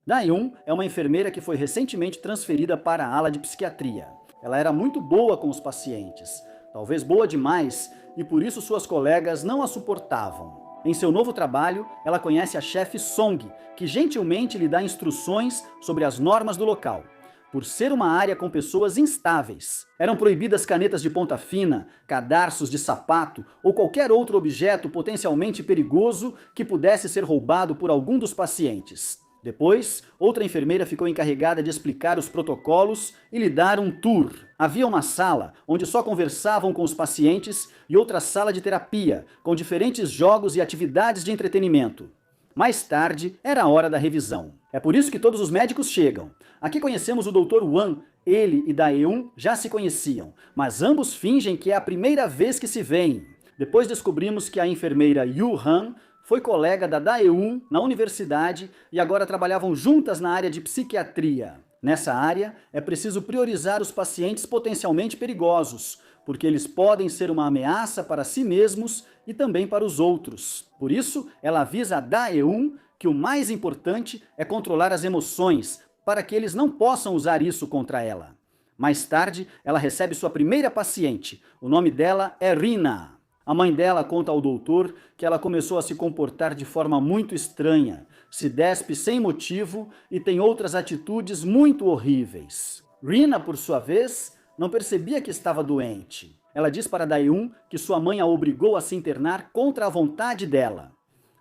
Daeun é uma enfermeira que foi recentemente transferida para a ala de psiquiatria. Ela era muito boa com os pacientes, talvez boa demais, e por isso suas colegas não a suportavam. Em seu novo trabalho, ela conhece a chefe Song, que gentilmente lhe dá instruções sobre as normas do local. Por ser uma área com pessoas instáveis, eram proibidas canetas de ponta fina, cadarços de sapato ou qualquer outro objeto potencialmente perigoso que pudesse ser roubado por algum dos pacientes. Depois, outra enfermeira ficou encarregada de explicar os protocolos e lhe dar um tour. Havia uma sala onde só conversavam com os pacientes e outra sala de terapia, com diferentes jogos e atividades de entretenimento. Mais tarde, era a hora da revisão. É por isso que todos os médicos chegam. Aqui conhecemos o Dr. Wang. Ele e Daeun já se conheciam, mas ambos fingem que é a primeira vez que se veem. Depois descobrimos que a enfermeira Yu Han foi colega da Daeun na universidade e agora trabalhavam juntas na área de psiquiatria. Nessa área, é preciso priorizar os pacientes potencialmente perigosos, porque eles podem ser uma ameaça para si mesmos e também para os outros. Por isso, ela avisa a Daeun que o mais importante é controlar as emoções, para que eles não possam usar isso contra ela. Mais tarde, ela recebe sua primeira paciente. O nome dela é Rina. A mãe dela conta ao doutor que ela começou a se comportar de forma muito estranha, se despe sem motivo e tem outras atitudes muito horríveis. Rina, por sua vez, não percebia que estava doente. Ela diz para Daeun que sua mãe a obrigou a se internar contra a vontade dela.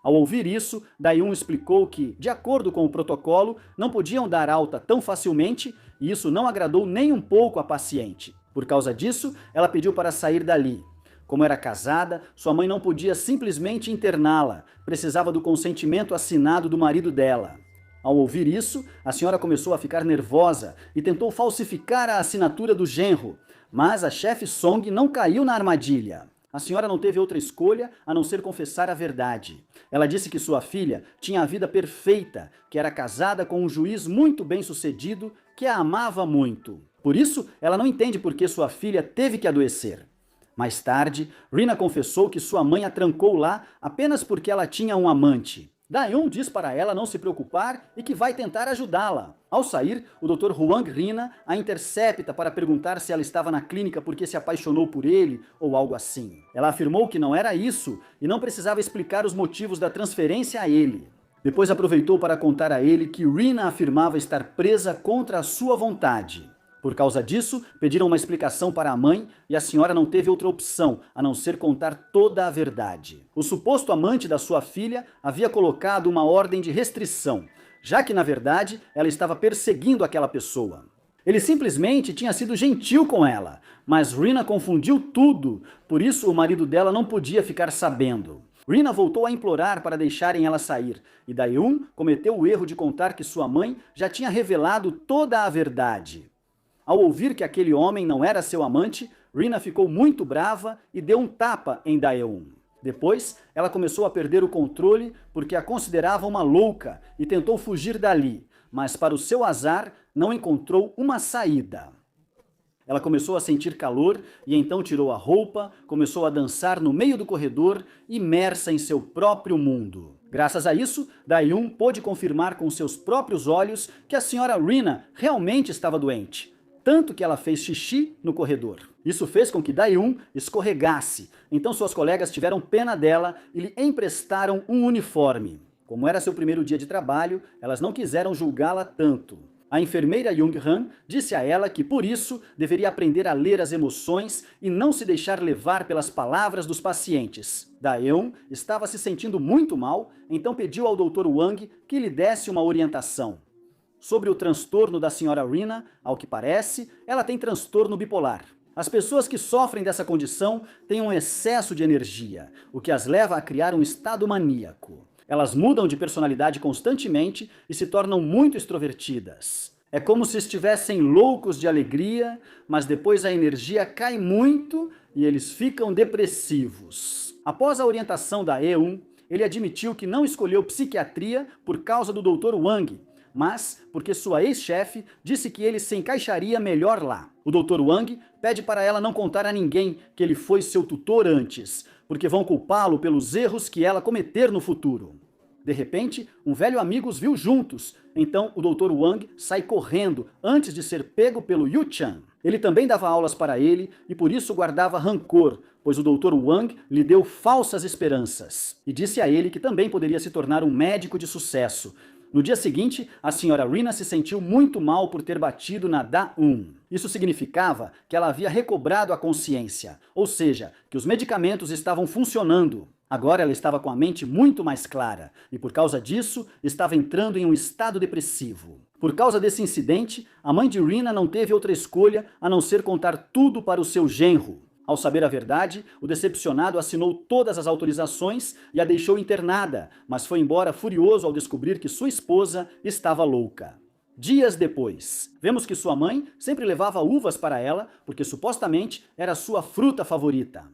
Ao ouvir isso, Daeun explicou que, de acordo com o protocolo, não podiam dar alta tão facilmente e isso não agradou nem um pouco a paciente. Por causa disso, ela pediu para sair dali. Como era casada, sua mãe não podia simplesmente interná-la, precisava do consentimento assinado do marido dela. Ao ouvir isso, a senhora começou a ficar nervosa e tentou falsificar a assinatura do genro, mas a chefe Song não caiu na armadilha. A senhora não teve outra escolha a não ser confessar a verdade. Ela disse que sua filha tinha a vida perfeita, que era casada com um juiz muito bem-sucedido, que a amava muito. Por isso, ela não entende por que sua filha teve que adoecer. Mais tarde, Rina confessou que sua mãe a trancou lá apenas porque ela tinha um amante. Daeun diz para ela não se preocupar e que vai tentar ajudá-la. Ao sair, o Dr. Huang Rina a intercepta para perguntar se ela estava na clínica porque se apaixonou por ele ou algo assim. Ela afirmou que não era isso e não precisava explicar os motivos da transferência a ele. Depois aproveitou para contar a ele que Rina afirmava estar presa contra a sua vontade. Por causa disso, pediram uma explicação para a mãe e a senhora não teve outra opção a não ser contar toda a verdade. O suposto amante da sua filha havia colocado uma ordem de restrição, já que, na verdade, ela estava perseguindo aquela pessoa. Ele simplesmente tinha sido gentil com ela, mas Rina confundiu tudo, por isso o marido dela não podia ficar sabendo. Rina voltou a implorar para deixarem ela sair, e Daeun cometeu o erro de contar que sua mãe já tinha revelado toda a verdade. Ao ouvir que aquele homem não era seu amante, Rina ficou muito brava e deu um tapa em Daeun. Depois, ela começou a perder o controle porque a considerava uma louca e tentou fugir dali, mas para o seu azar, não encontrou uma saída. Ela começou a sentir calor e então tirou a roupa, começou a dançar no meio do corredor, imersa em seu próprio mundo. Graças a isso, Daeun pôde confirmar com seus próprios olhos que a senhora Rina realmente estava doente. Tanto que ela fez xixi no corredor. Isso fez com que Daeun escorregasse, então suas colegas tiveram pena dela e lhe emprestaram um uniforme. Como era seu primeiro dia de trabalho, elas não quiseram julgá-la tanto. A enfermeira Jung Han disse a ela que, por isso, deveria aprender a ler as emoções e não se deixar levar pelas palavras dos pacientes. Daeun estava se sentindo muito mal, então pediu ao Dr. Wang que lhe desse uma orientação. Sobre o transtorno da senhora Rina, ao que parece, ela tem transtorno bipolar. As pessoas que sofrem dessa condição têm um excesso de energia, o que as leva a criar um estado maníaco. Elas mudam de personalidade constantemente e se tornam muito extrovertidas. É como se estivessem loucos de alegria, mas depois a energia cai muito e eles ficam depressivos. Após a orientação da Eun, ele admitiu que não escolheu psiquiatria por causa do Dr. Wang, mas porque sua ex-chefe disse que ele se encaixaria melhor lá. O Dr. Wang pede para ela não contar a ninguém que ele foi seu tutor antes, porque vão culpá-lo pelos erros que ela cometer no futuro. De repente, um velho amigo os viu juntos. Então, o Dr. Wang sai correndo antes de ser pego pelo Yu Chan. Ele também dava aulas para ele e por isso guardava rancor, pois o Dr. Wang lhe deu falsas esperanças. E disse a ele que também poderia se tornar um médico de sucesso. No dia seguinte, a senhora Rina se sentiu muito mal por ter batido na Da-un. Isso significava que ela havia recobrado a consciência, ou seja, que os medicamentos estavam funcionando. Agora ela estava com a mente muito mais clara e, por causa disso, estava entrando em um estado depressivo. Por causa desse incidente, a mãe de Rina não teve outra escolha a não ser contar tudo para o seu genro. Ao saber a verdade, o decepcionado assinou todas as autorizações e a deixou internada, mas foi embora furioso ao descobrir que sua esposa estava louca. Dias depois, vemos que sua mãe sempre levava uvas para ela porque supostamente era sua fruta favorita.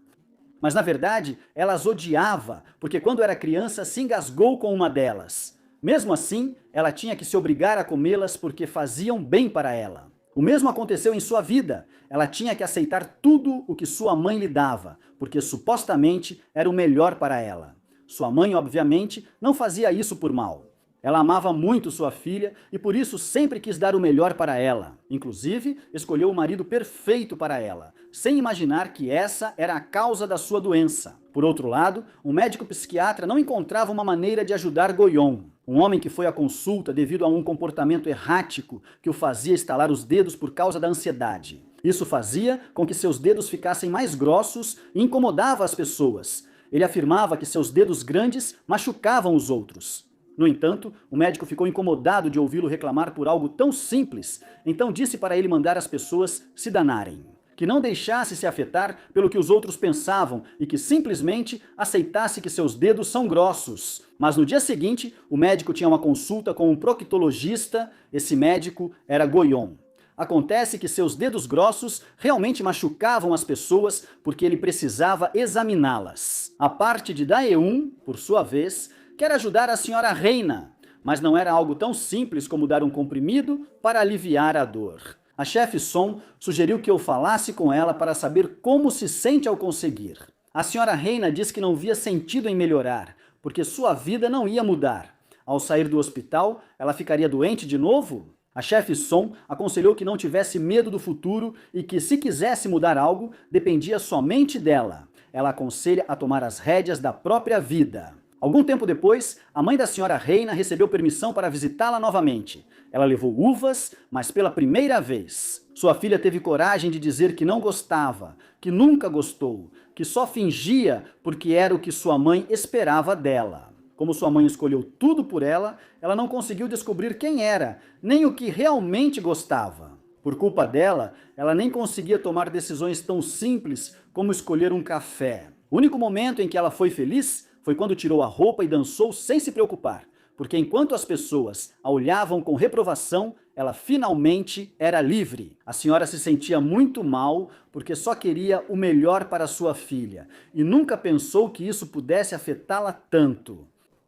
Mas na verdade, ela as odiava, porque quando era criança se engasgou com uma delas. Mesmo assim, ela tinha que se obrigar a comê-las porque faziam bem para ela. O mesmo aconteceu em sua vida. Ela tinha que aceitar tudo o que sua mãe lhe dava, porque supostamente era o melhor para ela. Sua mãe, obviamente, não fazia isso por mal. Ela amava muito sua filha e por isso sempre quis dar o melhor para ela. Inclusive, escolheu o marido perfeito para ela, sem imaginar que essa era a causa da sua doença. Por outro lado, um médico psiquiatra não encontrava uma maneira de ajudar Goyon, um homem que foi à consulta devido a um comportamento errático que o fazia estalar os dedos por causa da ansiedade. Isso fazia com que seus dedos ficassem mais grossos e incomodava as pessoas. Ele afirmava que seus dedos grandes machucavam os outros. No entanto, o médico ficou incomodado de ouvi-lo reclamar por algo tão simples, então disse para ele mandar as pessoas se danarem. Que não deixasse se afetar pelo que os outros pensavam e que simplesmente aceitasse que seus dedos são grossos. Mas no dia seguinte, o médico tinha uma consulta com um proctologista. Esse médico era Goyon. Acontece que seus dedos grossos realmente machucavam as pessoas porque ele precisava examiná-las. A parte de Dae-un, por sua vez, quer ajudar a senhora Reina, mas não era algo tão simples como dar um comprimido para aliviar a dor. A chefe Song sugeriu que eu falasse com ela para saber como se sente ao conseguir. A senhora Reina disse que não via sentido em melhorar, porque sua vida não ia mudar. Ao sair do hospital, ela ficaria doente de novo? A chefe Song aconselhou que não tivesse medo do futuro e que, se quisesse mudar algo, dependia somente dela. Ela aconselha a tomar as rédeas da própria vida. Algum tempo depois, a mãe da senhora Reina recebeu permissão para visitá-la novamente. Ela levou uvas, mas pela primeira vez. Sua filha teve coragem de dizer que não gostava, que nunca gostou, que só fingia porque era o que sua mãe esperava dela. Como sua mãe escolheu tudo por ela, ela não conseguiu descobrir quem era, nem o que realmente gostava. Por culpa dela, ela nem conseguia tomar decisões tão simples como escolher um café. O único momento em que ela foi feliz foi quando tirou a roupa e dançou sem se preocupar, porque enquanto as pessoas a olhavam com reprovação, ela finalmente era livre. A senhora se sentia muito mal porque só queria o melhor para sua filha e nunca pensou que isso pudesse afetá-la tanto.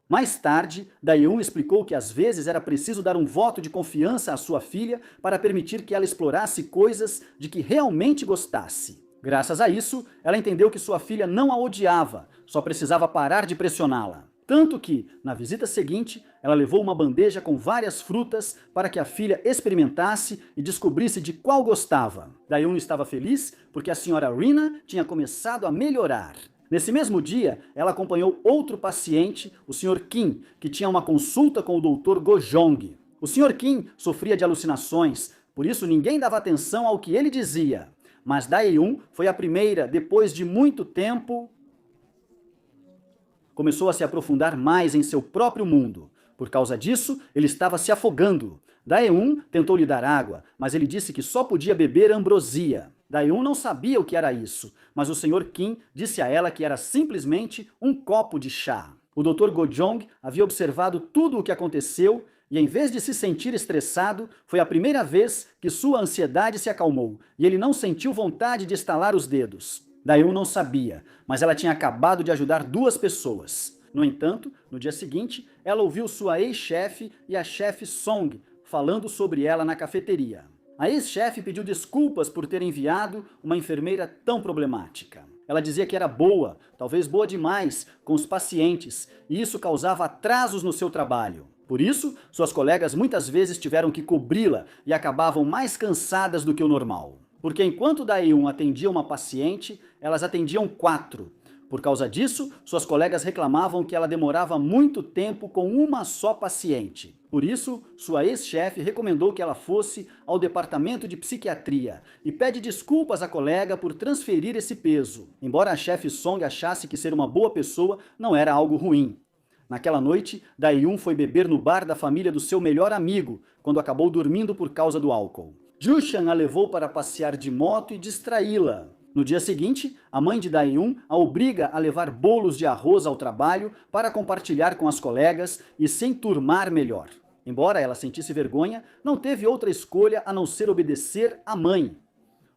Mais tarde, Dae-un explicou que às vezes era preciso dar um voto de confiança à sua filha para permitir que ela explorasse coisas de que realmente gostasse. Graças a isso, ela entendeu que sua filha não a odiava, só precisava parar de pressioná-la. Tanto que, na visita seguinte, ela levou uma bandeja com várias frutas para que a filha experimentasse e descobrisse de qual gostava. Dae-un estava feliz porque a senhora Rina tinha começado a melhorar. Nesse mesmo dia, ela acompanhou outro paciente, o Sr. Kim, que tinha uma consulta com o Dr. Gojong. O Sr. Kim sofria de alucinações, por isso ninguém dava atenção ao que ele dizia. Mas Dae-un foi a primeira, depois de muito tempo, começou a se aprofundar mais em seu próprio mundo. Por causa disso, ele estava se afogando. Dae-un tentou lhe dar água, mas ele disse que só podia beber ambrosia. Dae-un não sabia o que era isso, mas o Sr. Kim disse a ela que era simplesmente um copo de chá. O Dr. Gojong havia observado tudo o que aconteceu e, em vez de se sentir estressado, foi a primeira vez que sua ansiedade se acalmou e ele não sentiu vontade de estalar os dedos. Dae-un não sabia, mas ela tinha acabado de ajudar duas pessoas. No entanto, no dia seguinte, ela ouviu sua ex-chefe e a chefe Song falando sobre ela na cafeteria. A ex-chefe pediu desculpas por ter enviado uma enfermeira tão problemática. Ela dizia que era boa, talvez boa demais, com os pacientes, e isso causava atrasos no seu trabalho. Por isso, suas colegas muitas vezes tiveram que cobri-la e acabavam mais cansadas do que o normal. Porque enquanto Dae-un atendia uma paciente, elas atendiam 4. Por causa disso, suas colegas reclamavam que ela demorava muito tempo com uma só paciente. Por isso, sua ex-chefe recomendou que ela fosse ao departamento de psiquiatria e pede desculpas à colega por transferir esse peso, embora a chefe Song achasse que ser uma boa pessoa não era algo ruim. Naquela noite, Dae-un foi beber no bar da família do seu melhor amigo, quando acabou dormindo por causa do álcool. Ju-chan a levou para passear de moto e distraí-la. No dia seguinte, a mãe de Dae-un a obriga a levar bolos de arroz ao trabalho para compartilhar com as colegas e se enturmar melhor. Embora ela sentisse vergonha, não teve outra escolha a não ser obedecer à mãe.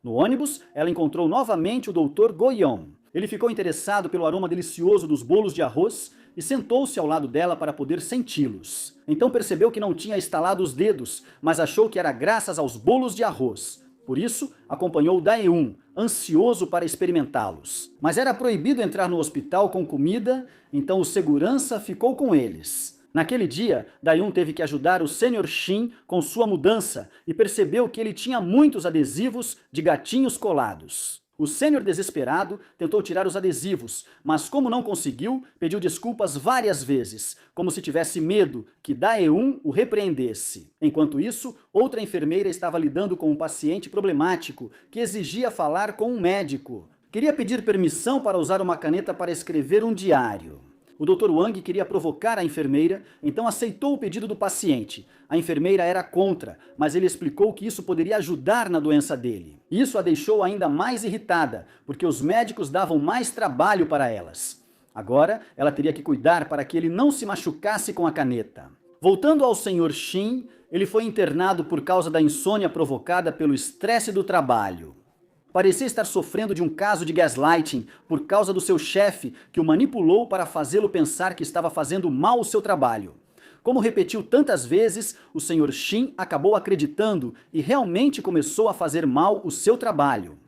No ônibus, ela encontrou novamente o Dr. Go-yeon. Ele ficou interessado pelo aroma delicioso dos bolos de arroz e sentou-se ao lado dela para poder senti-los. Então percebeu que não tinha estalado os dedos, mas achou que era graças aos bolos de arroz. Por isso, acompanhou Dae-un, ansioso para experimentá-los. Mas era proibido entrar no hospital com comida, então o segurança ficou com eles. Naquele dia, Dae-un teve que ajudar o Sr. Shin com sua mudança e percebeu que ele tinha muitos adesivos de gatinhos colados. O sênior desesperado tentou tirar os adesivos, mas como não conseguiu, pediu desculpas várias vezes, como se tivesse medo que Dae-un o repreendesse. Enquanto isso, outra enfermeira estava lidando com um paciente problemático que exigia falar com um médico. Queria pedir permissão para usar uma caneta para escrever um diário. O Dr. Wang queria provocar a enfermeira, então aceitou o pedido do paciente. A enfermeira era contra, mas ele explicou que isso poderia ajudar na doença dele. Isso a deixou ainda mais irritada, porque os médicos davam mais trabalho para elas. Agora, ela teria que cuidar para que ele não se machucasse com a caneta. Voltando ao Sr. Shin, ele foi internado por causa da insônia provocada pelo estresse do trabalho. Parecia estar sofrendo de um caso de gaslighting por causa do seu chefe, que o manipulou para fazê-lo pensar que estava fazendo mal o seu trabalho. Como repetiu tantas vezes, o Sr. Shin acabou acreditando e realmente começou a fazer mal o seu trabalho.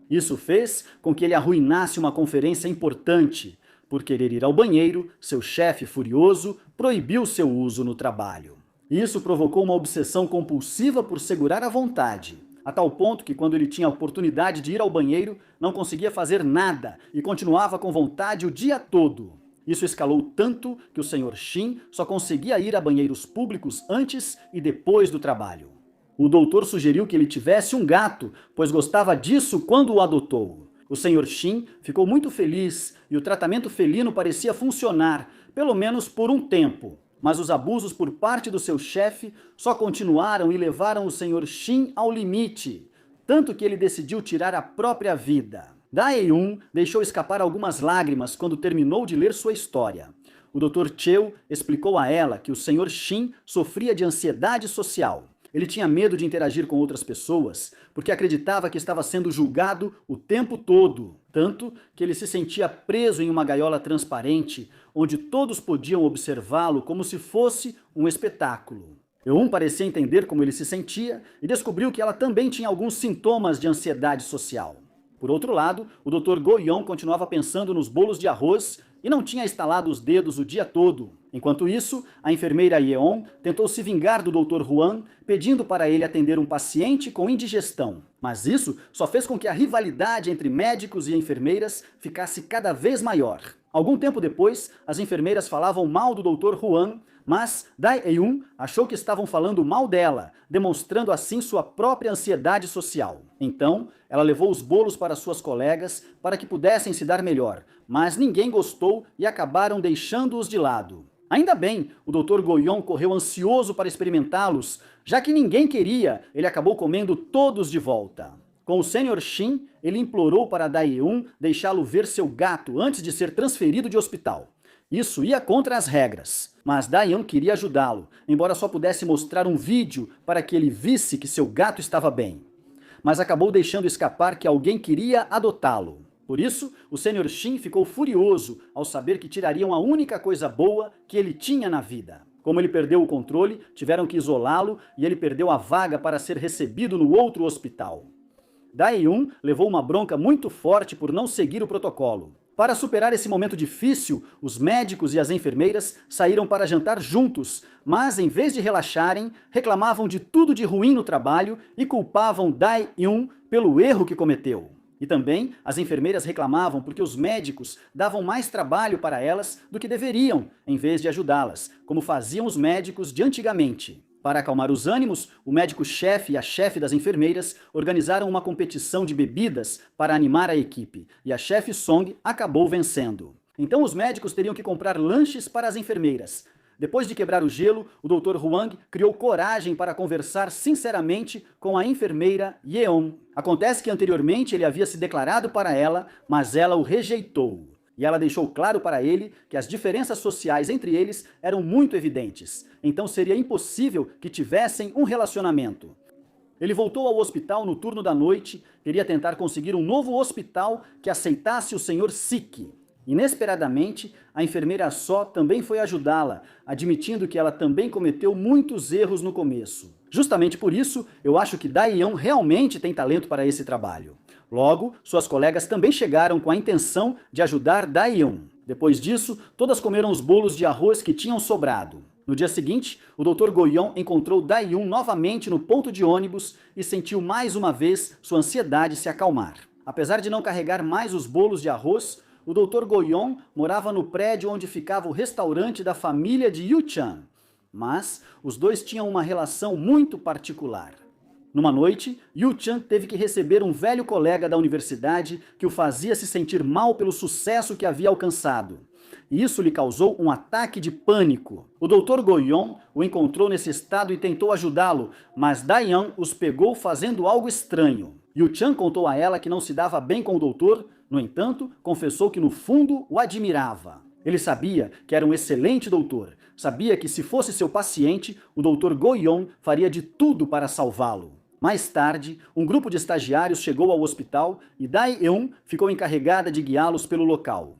Isso fez com que ele arruinasse uma conferência importante. Por querer ir ao banheiro, seu chefe, furioso, proibiu seu uso no trabalho. Isso provocou uma obsessão compulsiva por segurar a vontade, a tal ponto que quando ele tinha a oportunidade de ir ao banheiro, não conseguia fazer nada e continuava com vontade o dia todo. Isso escalou tanto que o Sr. Shin só conseguia ir a banheiros públicos antes e depois do trabalho. O doutor sugeriu que ele tivesse um gato, pois gostava disso quando o adotou. O Sr. Shin ficou muito feliz e o tratamento felino parecia funcionar, pelo menos por um tempo. Mas os abusos por parte do seu chefe só continuaram e levaram o Sr. Shin ao limite, tanto que ele decidiu tirar a própria vida. Dae-un deixou escapar algumas lágrimas quando terminou de ler sua história. O Dr. Cheo explicou a ela que o Sr. Shin sofria de ansiedade social. Ele tinha medo de interagir com outras pessoas, porque acreditava que estava sendo julgado o tempo todo, tanto que ele se sentia preso em uma gaiola transparente, onde todos podiam observá-lo como se fosse um espetáculo. Eun parecia entender como ele se sentia e descobriu que ela também tinha alguns sintomas de ansiedade social. Por outro lado, o Dr. Go-yeon continuava pensando nos bolos de arroz e não tinha estalado os dedos o dia todo. Enquanto isso, a enfermeira Yeon tentou se vingar do Dr. Huan, pedindo para ele atender um paciente com indigestão. Mas isso só fez com que a rivalidade entre médicos e enfermeiras ficasse cada vez maior. Algum tempo depois, as enfermeiras falavam mal do Dr. Huan, mas Dae-un achou que estavam falando mal dela, demonstrando assim sua própria ansiedade social. Então, ela levou os bolos para suas colegas para que pudessem se dar melhor, mas ninguém gostou e acabaram deixando-os de lado. Ainda bem, o Dr. Go-yeon correu ansioso para experimentá-los, já que ninguém queria, ele acabou comendo todos de volta. Com o Sr. Shin, ele implorou para Dae-un deixá-lo ver seu gato antes de ser transferido de hospital. Isso ia contra as regras, mas Dae-un queria ajudá-lo, embora só pudesse mostrar um vídeo para que ele visse que seu gato estava bem. Mas acabou deixando escapar que alguém queria adotá-lo. Por isso, o Sr. Shin ficou furioso ao saber que tirariam a única coisa boa que ele tinha na vida. Como ele perdeu o controle, tiveram que isolá-lo e ele perdeu a vaga para ser recebido no outro hospital. Dae-yun levou uma bronca muito forte por não seguir o protocolo. Para superar esse momento difícil, os médicos e as enfermeiras saíram para jantar juntos, mas em vez de relaxarem, reclamavam de tudo de ruim no trabalho e culpavam Dae-yun pelo erro que cometeu. E também as enfermeiras reclamavam porque os médicos davam mais trabalho para elas do que deveriam, em vez de ajudá-las, como faziam os médicos de antigamente. Para acalmar os ânimos, o médico-chefe e a chefe das enfermeiras organizaram uma competição de bebidas para animar a equipe, e a chefe Song acabou vencendo. Então os médicos teriam que comprar lanches para as enfermeiras. Depois de quebrar o gelo, o Dr. Huang criou coragem para conversar sinceramente com a enfermeira Yeon. Acontece que anteriormente ele havia se declarado para ela, mas ela o rejeitou. E ela deixou claro para ele que as diferenças sociais entre eles eram muito evidentes, então seria impossível que tivessem um relacionamento. Ele voltou ao hospital no turno da noite, queria tentar conseguir um novo hospital que aceitasse o Sr. Sik. Inesperadamente, a enfermeira Só também foi ajudá-la, admitindo que ela também cometeu muitos erros no começo. Justamente por isso, eu acho que Dae-yun realmente tem talento para esse trabalho. Logo, suas colegas também chegaram com a intenção de ajudar Dae-yun. Depois disso, todas comeram os bolos de arroz que tinham sobrado. No dia seguinte, o Dr. Go-yeon encontrou Dae-yun novamente no ponto de ônibus e sentiu mais uma vez sua ansiedade se acalmar. Apesar de não carregar mais os bolos de arroz, o Dr. Go-yeon morava no prédio onde ficava o restaurante da família de Yu-chan. Mas os dois tinham uma relação muito particular. Numa noite, Yu-chan teve que receber um velho colega da universidade que o fazia se sentir mal pelo sucesso que havia alcançado. E isso lhe causou um ataque de pânico. O Dr. Go-yeon o encontrou nesse estado e tentou ajudá-lo, mas Dae-yun os pegou fazendo algo estranho. Yu-chan contou a ela que não se dava bem com o doutor, no entanto, confessou que no fundo o admirava. Ele sabia que era um excelente doutor, sabia que se fosse seu paciente, o Dr. Go-yeon faria de tudo para salvá-lo. Mais tarde, um grupo de estagiários chegou ao hospital e Dae-yun ficou encarregada de guiá-los pelo local.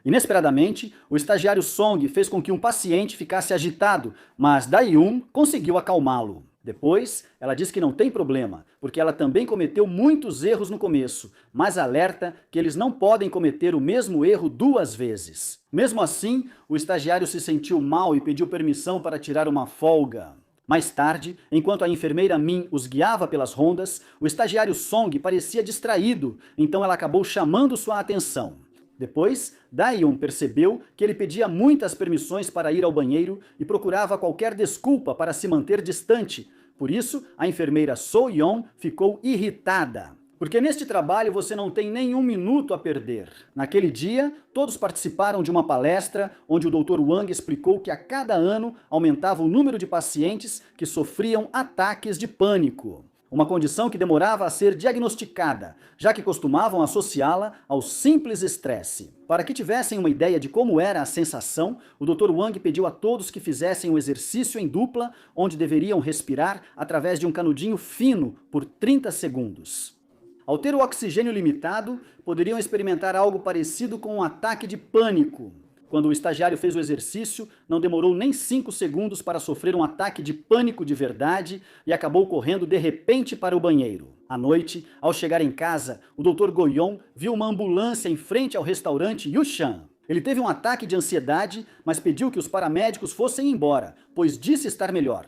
Inesperadamente, o estagiário Song fez com que um paciente ficasse agitado, mas Dae-yun conseguiu acalmá-lo. Depois, ela diz que não tem problema, porque ela também cometeu muitos erros no começo, mas alerta que eles não podem cometer o mesmo erro duas vezes. Mesmo assim, o estagiário se sentiu mal e pediu permissão para tirar uma folga. Mais tarde, enquanto a enfermeira Min os guiava pelas rondas, o estagiário Song parecia distraído, então ela acabou chamando sua atenção. Depois, Dae-yun percebeu que ele pedia muitas permissões para ir ao banheiro e procurava qualquer desculpa para se manter distante. Por isso, a enfermeira So-yeon ficou irritada. Porque neste trabalho você não tem nenhum minuto a perder. Naquele dia, todos participaram de uma palestra onde o Dr. Wang explicou que a cada ano aumentava o número de pacientes que sofriam ataques de pânico. Uma condição que demorava a ser diagnosticada, já que costumavam associá-la ao simples estresse. Para que tivessem uma ideia de como era a sensação, o Dr. Wang pediu a todos que fizessem um exercício em dupla, onde deveriam respirar através de um canudinho fino por 30 segundos. Ao ter o oxigênio limitado, poderiam experimentar algo parecido com um ataque de pânico. Quando o estagiário fez o exercício, não demorou nem 5 segundos para sofrer um ataque de pânico de verdade e acabou correndo de repente para o banheiro. À noite, ao chegar em casa, o Dr. Go-yeon viu uma ambulância em frente ao restaurante Yu-chan. Ele teve um ataque de ansiedade, mas pediu que os paramédicos fossem embora, pois disse estar melhor.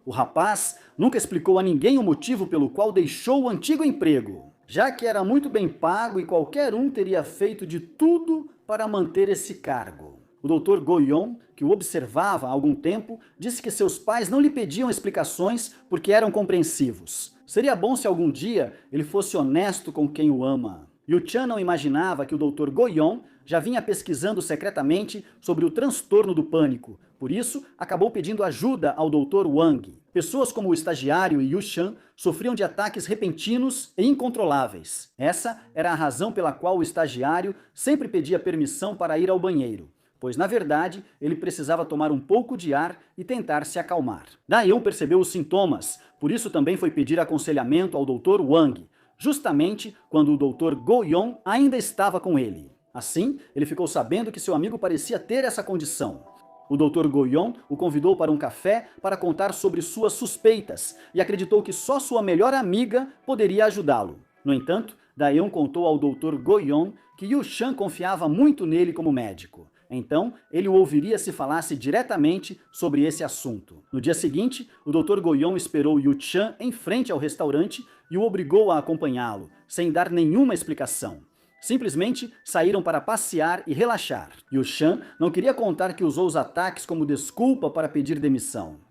O rapaz nunca explicou a ninguém o motivo pelo qual deixou o antigo emprego, já que era muito bem pago e qualquer um teria feito de tudo para manter esse cargo. O Dr. Go-yeon, que o observava há algum tempo, disse que seus pais não lhe pediam explicações porque eram compreensivos. Seria bom se algum dia ele fosse honesto com quem o ama. Yu-chan não imaginava que o Dr. Go-yeon já vinha pesquisando secretamente sobre o transtorno do pânico, por isso acabou pedindo ajuda ao Dr. Wang. Pessoas como o estagiário e Yu-chan sofriam de ataques repentinos e incontroláveis. Essa era a razão pela qual o estagiário sempre pedia permissão para ir ao banheiro, pois na verdade ele precisava tomar um pouco de ar e tentar se acalmar. Dae-yun percebeu os sintomas, por isso também foi pedir aconselhamento ao Dr. Wang, justamente quando o Dr. Go-yeon ainda estava com ele. Assim, ele ficou sabendo que seu amigo parecia ter essa condição. O Dr. Go-yeon o convidou para um café para contar sobre suas suspeitas e acreditou que só sua melhor amiga poderia ajudá-lo. No entanto, Daeun contou ao Dr. Goyon que Yu Chan confiava muito nele como médico. Então, ele o ouviria se falasse diretamente sobre esse assunto. No dia seguinte, o Dr. Goyon esperou Yu Chan em frente ao restaurante e o obrigou a acompanhá-lo, sem dar nenhuma explicação. Simplesmente saíram para passear e relaxar. Yu Chan não queria contar que usou os ataques como desculpa para pedir demissão.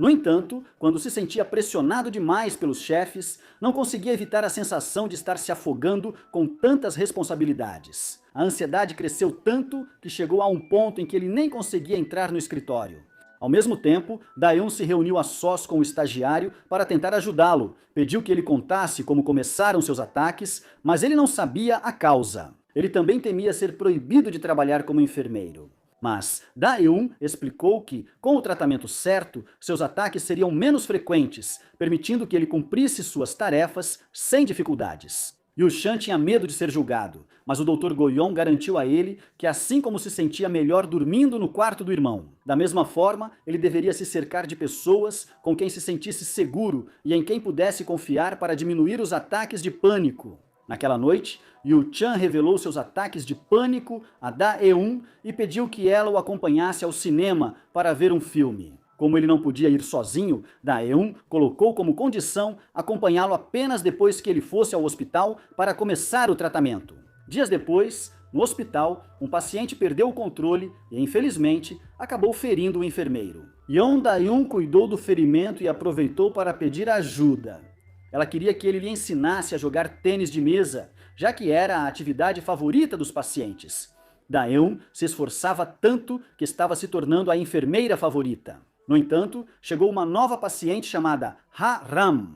No entanto, quando se sentia pressionado demais pelos chefes, não conseguia evitar a sensação de estar se afogando com tantas responsabilidades. A ansiedade cresceu tanto que chegou a um ponto em que ele nem conseguia entrar no escritório. Ao mesmo tempo, Daeun se reuniu a sós com o estagiário para tentar ajudá-lo. Pediu que ele contasse como começaram seus ataques, mas ele não sabia a causa. Ele também temia ser proibido de trabalhar como enfermeiro. Mas Daeun explicou que, com o tratamento certo, seus ataques seriam menos frequentes, permitindo que ele cumprisse suas tarefas sem dificuldades. Yu Chan tinha medo de ser julgado, mas o Dr. Goyon garantiu a ele que, assim como se sentia melhor dormindo no quarto do irmão, da mesma forma, ele deveria se cercar de pessoas com quem se sentisse seguro e em quem pudesse confiar para diminuir os ataques de pânico. Naquela noite, Yu Chan revelou seus ataques de pânico a Daeun e pediu que ela o acompanhasse ao cinema para ver um filme. Como ele não podia ir sozinho, Daeun colocou como condição acompanhá-lo apenas depois que ele fosse ao hospital para começar o tratamento. Dias depois, no hospital, um paciente perdeu o controle e, infelizmente, acabou ferindo o enfermeiro. Daeun cuidou do ferimento e aproveitou para pedir ajuda. Ela queria que ele lhe ensinasse a jogar tênis de mesa, já que era a atividade favorita dos pacientes. Daeun se esforçava tanto que estava se tornando a enfermeira favorita. No entanto, chegou uma nova paciente chamada Ha-Ram.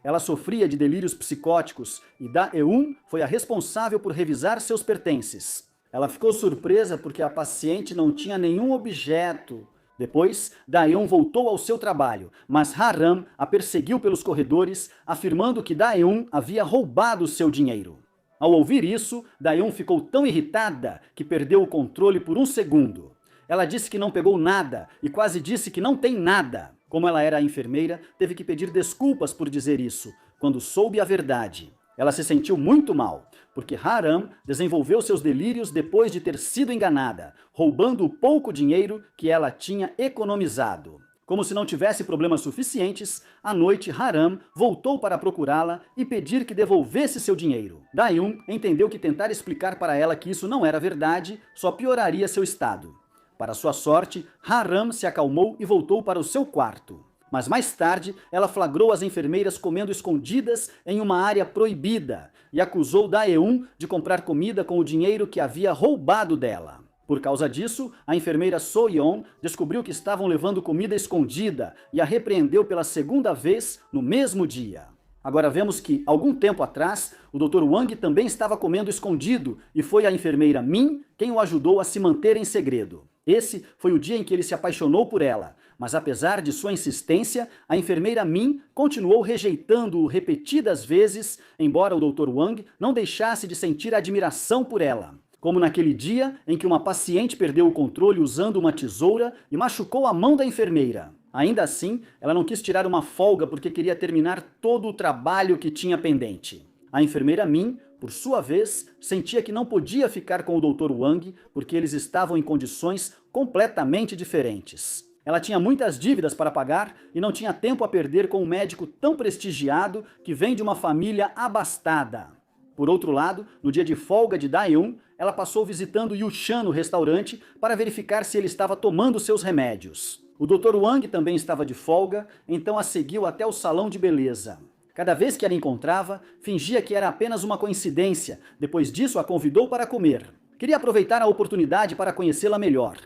Ela sofria de delírios psicóticos e Daeun foi a responsável por revisar seus pertences. Ela ficou surpresa porque a paciente não tinha nenhum objeto. Depois, Daeun voltou ao seu trabalho, mas Ha-Ram a perseguiu pelos corredores, afirmando que Daeun havia roubado seu dinheiro. Ao ouvir isso, Daeun ficou tão irritada que perdeu o controle por um segundo. Ela disse que não pegou nada e quase disse que não tem nada. Como ela era a enfermeira, teve que pedir desculpas por dizer isso, quando soube a verdade. Ela se sentiu muito mal, porque Ha-Ram desenvolveu seus delírios depois de ter sido enganada, roubando o pouco dinheiro que ela tinha economizado. Como se não tivesse problemas suficientes, à noite Ha-Ram voltou para procurá-la e pedir que devolvesse seu dinheiro. Daeun entendeu que tentar explicar para ela que isso não era verdade só pioraria seu estado. Para sua sorte, Ha-Ram se acalmou e voltou para o seu quarto. Mas mais tarde, ela flagrou as enfermeiras comendo escondidas em uma área proibida e acusou Daeun de comprar comida com o dinheiro que havia roubado dela. Por causa disso, a enfermeira So-yeon descobriu que estavam levando comida escondida e a repreendeu pela segunda vez no mesmo dia. Agora vemos que, algum tempo atrás, o Dr. Wang também estava comendo escondido e foi a enfermeira Min quem o ajudou a se manter em segredo. Esse foi o dia em que ele se apaixonou por ela, mas apesar de sua insistência, a enfermeira Min continuou rejeitando-o repetidas vezes, embora o Dr. Wang não deixasse de sentir admiração por ela. Como naquele dia em que uma paciente perdeu o controle usando uma tesoura e machucou a mão da enfermeira. Ainda assim, ela não quis tirar uma folga porque queria terminar todo o trabalho que tinha pendente. A enfermeira Min, por sua vez, sentia que não podia ficar com o Dr. Wang porque eles estavam em condições completamente diferentes. Ela tinha muitas dívidas para pagar e não tinha tempo a perder com um médico tão prestigiado que vem de uma família abastada. Por outro lado, no dia de folga de Daeun, ela passou visitando Yu Chan no restaurante para verificar se ele estava tomando seus remédios. O Dr. Wang também estava de folga, então a seguiu até o salão de beleza. Cada vez que a encontrava, fingia que era apenas uma coincidência. Depois disso, a convidou para comer. Queria aproveitar a oportunidade para conhecê-la melhor.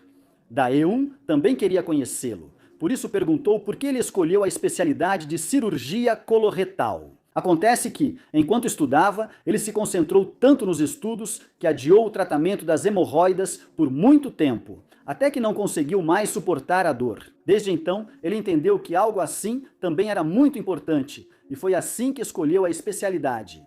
Daeun também queria conhecê-lo. Por isso perguntou por que ele escolheu a especialidade de cirurgia coloretal. Acontece que, enquanto estudava, ele se concentrou tanto nos estudos que adiou o tratamento das hemorroidas por muito tempo, até que não conseguiu mais suportar a dor. Desde então, ele entendeu que algo assim também era muito importante, e foi assim que escolheu a especialidade.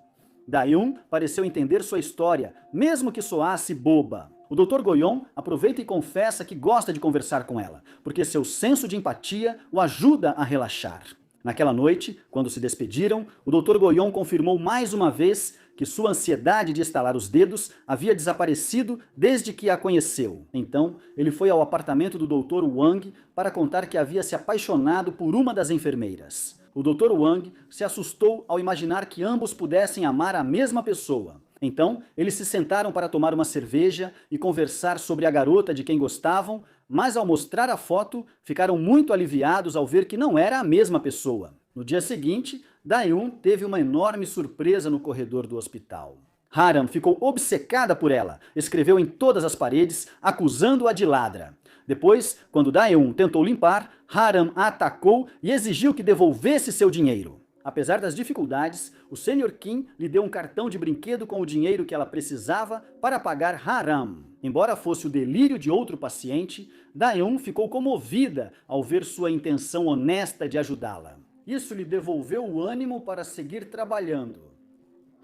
Daeun pareceu entender sua história, mesmo que soasse boba. O Dr. Goyon aproveita e confessa que gosta de conversar com ela, porque seu senso de empatia o ajuda a relaxar. Naquela noite, quando se despediram, o Dr. Goyon confirmou mais uma vez que sua ansiedade de estalar os dedos havia desaparecido desde que a conheceu. Então, ele foi ao apartamento do Dr. Wang para contar que havia se apaixonado por uma das enfermeiras. O Dr. Wang se assustou ao imaginar que ambos pudessem amar a mesma pessoa. Então, eles se sentaram para tomar uma cerveja e conversar sobre a garota de quem gostavam, mas ao mostrar a foto, ficaram muito aliviados ao ver que não era a mesma pessoa. No dia seguinte, Da-eun teve uma enorme surpresa no corredor do hospital. Ha-ram ficou obcecada por ela, escreveu em todas as paredes, acusando-a de ladra. Depois, quando Da-eun tentou limpar, Ha-ram a atacou e exigiu que devolvesse seu dinheiro. Apesar das dificuldades, o Sr. Kim lhe deu um cartão de brinquedo com o dinheiro que ela precisava para pagar Ha-ram. Embora fosse o delírio de outro paciente, Da-eun ficou comovida ao ver sua intenção honesta de ajudá-la. Isso lhe devolveu o ânimo para seguir trabalhando.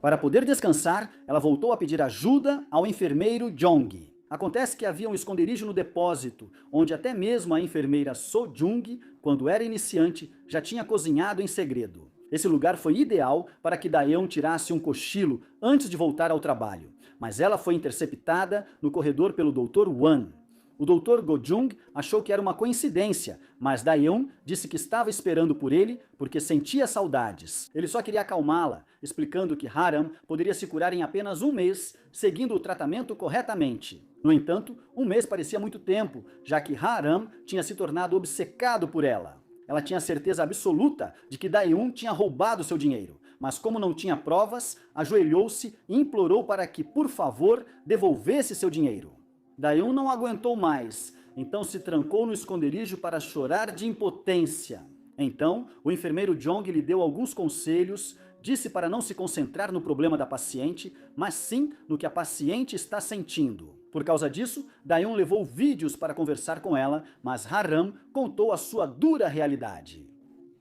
Para poder descansar, ela voltou a pedir ajuda ao enfermeiro Jong. Acontece que havia um esconderijo no depósito, onde até mesmo a enfermeira So Jung, quando era iniciante, já tinha cozinhado em segredo. Esse lugar foi ideal para que Da-eun tirasse um cochilo antes de voltar ao trabalho, mas ela foi interceptada no corredor pelo Dr. Wan. O Dr. Go-jung achou que era uma coincidência, mas Da-eun disse que estava esperando por ele porque sentia saudades. Ele só queria acalmá-la, explicando que Ha-ram poderia se curar em apenas um mês, seguindo o tratamento corretamente. No entanto, um mês parecia muito tempo, já que Ha-ram tinha se tornado obcecado por ela. Ela tinha certeza absoluta de que Da-eun tinha roubado seu dinheiro, mas como não tinha provas, ajoelhou-se e implorou para que, por favor, devolvesse seu dinheiro. Da-eun não aguentou mais, então se trancou no esconderijo para chorar de impotência. Então, o enfermeiro Jong lhe deu alguns conselhos, disse para não se concentrar no problema da paciente, mas sim no que a paciente está sentindo. Por causa disso, Da-eun levou vídeos para conversar com ela, mas Ha-ram contou a sua dura realidade.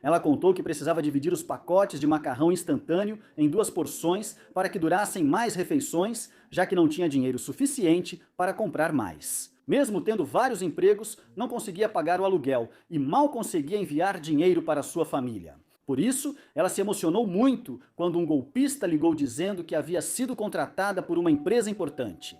Ela contou que precisava dividir os pacotes de macarrão instantâneo em 2 porções para que durassem mais refeições, já que não tinha dinheiro suficiente para comprar mais. Mesmo tendo vários empregos, não conseguia pagar o aluguel e mal conseguia enviar dinheiro para sua família. Por isso, ela se emocionou muito quando um golpista ligou dizendo que havia sido contratada por uma empresa importante.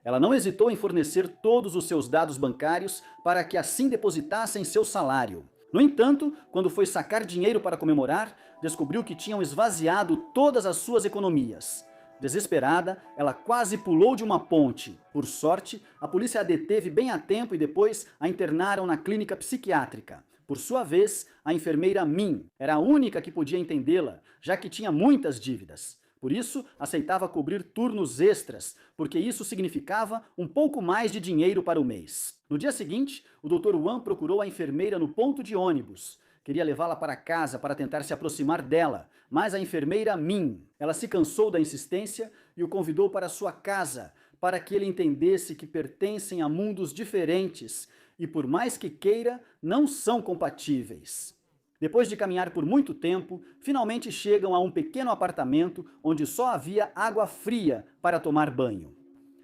Ela não hesitou em fornecer todos os seus dados bancários para que assim depositassem seu salário. No entanto, quando foi sacar dinheiro para comemorar, descobriu que tinham esvaziado todas as suas economias. Desesperada, ela quase pulou de uma ponte. Por sorte, a polícia a deteve bem a tempo e depois a internaram na clínica psiquiátrica. Por sua vez, a enfermeira Min era a única que podia entendê-la, já que tinha muitas dívidas. Por isso, aceitava cobrir turnos extras, porque isso significava um pouco mais de dinheiro para o mês. No dia seguinte, o Dr. Wan procurou a enfermeira no ponto de ônibus. Queria levá-la para casa para tentar se aproximar dela, mas a enfermeira Min, ela se cansou da insistência e o convidou para sua casa, para que ele entendesse que pertencem a mundos diferentes e, por mais que queira, não são compatíveis. Depois de caminhar por muito tempo, finalmente chegam a um pequeno apartamento onde só havia água fria para tomar banho.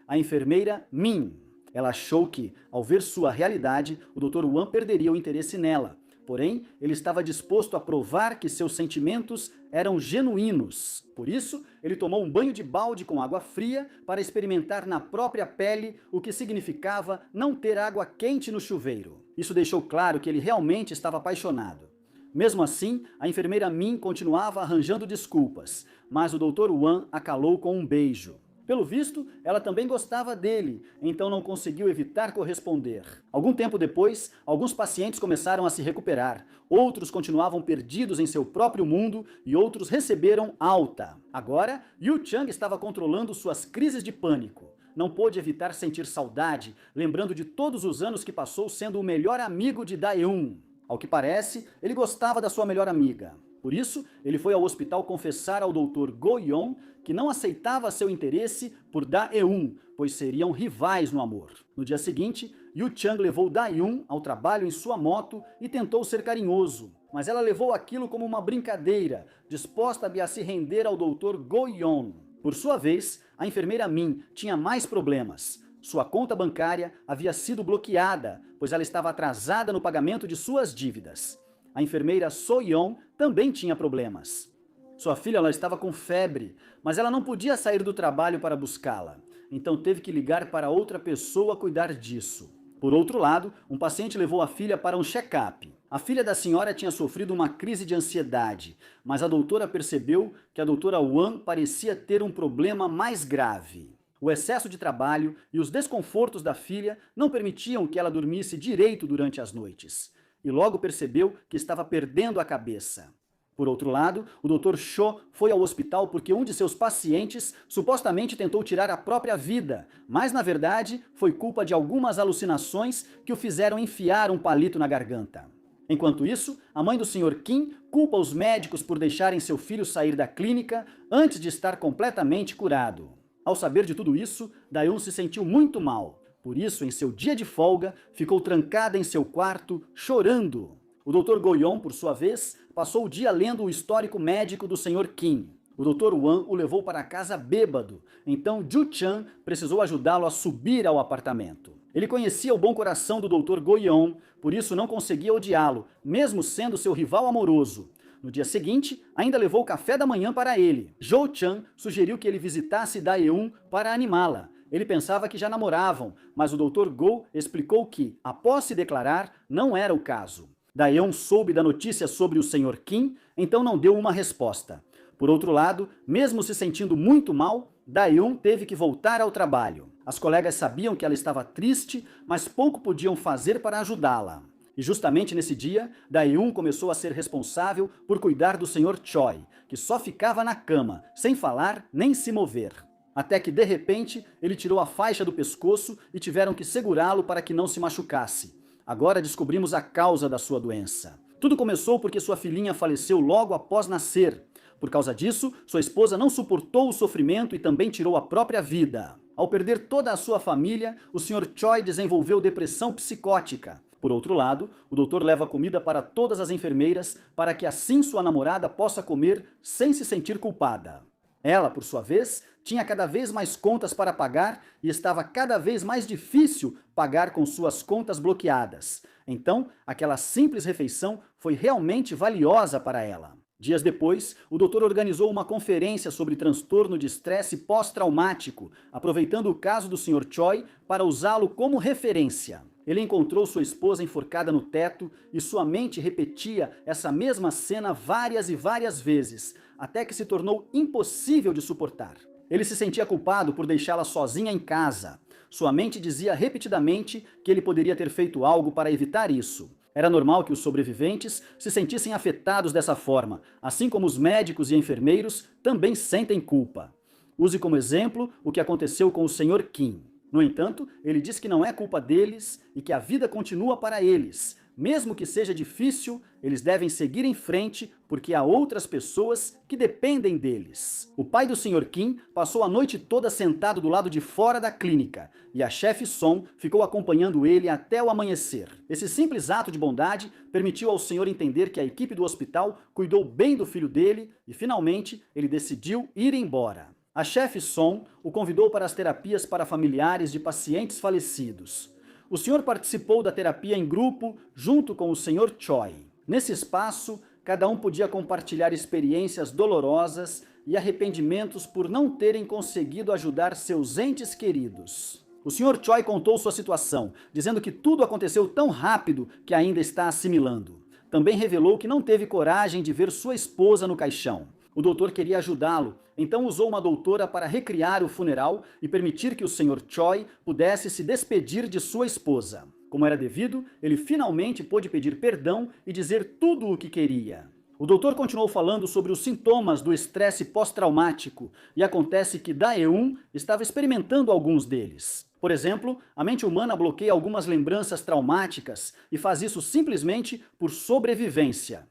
A enfermeira Min, ela achou que, ao ver sua realidade, o Dr. Wan perderia o interesse nela. Porém, ele estava disposto a provar que seus sentimentos eram genuínos. Por isso, ele tomou um banho de balde com água fria para experimentar na própria pele o que significava não ter água quente no chuveiro. Isso deixou claro que ele realmente estava apaixonado. Mesmo assim, a enfermeira Min continuava arranjando desculpas, mas o Dr. Wan a calou com um beijo. Pelo visto, ela também gostava dele, então não conseguiu evitar corresponder. Algum tempo depois, alguns pacientes começaram a se recuperar, outros continuavam perdidos em seu próprio mundo e outros receberam alta. Agora, Yu Chang estava controlando suas crises de pânico. Não pôde evitar sentir saudade, lembrando de todos os anos que passou sendo o melhor amigo de Da-eun. Ao que parece, ele gostava da sua melhor amiga. Por isso, ele foi ao hospital confessar ao Dr. Go-yon que não aceitava seu interesse por Da-eun, pois seriam rivais no amor. No dia seguinte, Yu Chang levou Da-eun ao trabalho em sua moto e tentou ser carinhoso. Mas ela levou aquilo como uma brincadeira, disposta a se render ao Dr. Go-yon. Por sua vez, a enfermeira Min tinha mais problemas. Sua conta bancária havia sido bloqueada, pois ela estava atrasada no pagamento de suas dívidas. A enfermeira So-yeon também tinha problemas. Sua filha ela estava com febre, mas ela não podia sair do trabalho para buscá-la. Então teve que ligar para outra pessoa cuidar disso. Por outro lado, um paciente levou a filha para um check-up. A filha da senhora tinha sofrido uma crise de ansiedade, mas a doutora percebeu que a doutora Wang parecia ter um problema mais grave. O excesso de trabalho e os desconfortos da filha não permitiam que ela dormisse direito durante as noites. E logo percebeu que estava perdendo a cabeça. Por outro lado, o Dr. Cho foi ao hospital porque um de seus pacientes supostamente tentou tirar a própria vida, mas na verdade foi culpa de algumas alucinações que o fizeram enfiar um palito na garganta. Enquanto isso, a mãe do Sr. Kim culpa os médicos por deixarem seu filho sair da clínica antes de estar completamente curado. Ao saber de tudo isso, Dae-un se sentiu muito mal. Por isso, em seu dia de folga, ficou trancada em seu quarto, chorando. O Dr. Go-yeon, por sua vez, passou o dia lendo o histórico médico do Sr. Kim. O Dr. Wang o levou para casa bêbado, então Ju-chan precisou ajudá-lo a subir ao apartamento. Ele conhecia o bom coração do Dr. Go-yeon, por isso não conseguia odiá-lo, mesmo sendo seu rival amoroso. No dia seguinte, ainda levou café da manhã para ele. Jo-chan sugeriu que ele visitasse Dae-un para animá-la. Ele pensava que já namoravam, mas o Dr. Go explicou que, após se declarar, não era o caso. Dae-un soube da notícia sobre o Sr. Kim, então não deu uma resposta. Por outro lado, mesmo se sentindo muito mal, Dae-un teve que voltar ao trabalho. As colegas sabiam que ela estava triste, mas pouco podiam fazer para ajudá-la. E justamente nesse dia, Dae-un começou a ser responsável por cuidar do Sr. Choi, que só ficava na cama, sem falar nem se mover. Até que, de repente, ele tirou a faixa do pescoço e tiveram que segurá-lo para que não se machucasse. Agora descobrimos a causa da sua doença. Tudo começou porque sua filhinha faleceu logo após nascer. Por causa disso, sua esposa não suportou o sofrimento e também tirou a própria vida. Ao perder toda a sua família, o Sr. Choi desenvolveu depressão psicótica. Por outro lado, o doutor leva comida para todas as enfermeiras para que assim sua namorada possa comer sem se sentir culpada. Ela, por sua vez, tinha cada vez mais contas para pagar e estava cada vez mais difícil pagar com suas contas bloqueadas. Então, aquela simples refeição foi realmente valiosa para ela. Dias depois, o doutor organizou uma conferência sobre transtorno de estresse pós-traumático, aproveitando o caso do Sr. Choi para usá-lo como referência. Ele encontrou sua esposa enforcada no teto e sua mente repetia essa mesma cena várias e várias vezes, até que se tornou impossível de suportar. Ele se sentia culpado por deixá-la sozinha em casa. Sua mente dizia repetidamente que ele poderia ter feito algo para evitar isso. Era normal que os sobreviventes se sentissem afetados dessa forma, assim como os médicos e enfermeiros também sentem culpa. Use como exemplo o que aconteceu com o Sr. Kim. No entanto, ele diz que não é culpa deles e que a vida continua para eles. Mesmo que seja difícil, eles devem seguir em frente porque há outras pessoas que dependem deles. O pai do Sr. Kim passou a noite toda sentado do lado de fora da clínica e a chefe Song ficou acompanhando ele até o amanhecer. Esse simples ato de bondade permitiu ao senhor entender que a equipe do hospital cuidou bem do filho dele e finalmente ele decidiu ir embora. A chefe Song o convidou para as terapias para familiares de pacientes falecidos. O senhor participou da terapia em grupo junto com o Sr. Choi. Nesse espaço, cada um podia compartilhar experiências dolorosas e arrependimentos por não terem conseguido ajudar seus entes queridos. O Sr. Choi contou sua situação, dizendo que tudo aconteceu tão rápido que ainda está assimilando. Também revelou que não teve coragem de ver sua esposa no caixão. O doutor queria ajudá-lo, então usou uma doutora para recriar o funeral e permitir que o Sr. Choi pudesse se despedir de sua esposa. Como era devido, ele finalmente pôde pedir perdão e dizer tudo o que queria. O doutor continuou falando sobre os sintomas do estresse pós-traumático e acontece que Dae-un estava experimentando alguns deles. Por exemplo, a mente humana bloqueia algumas lembranças traumáticas e faz isso simplesmente por sobrevivência.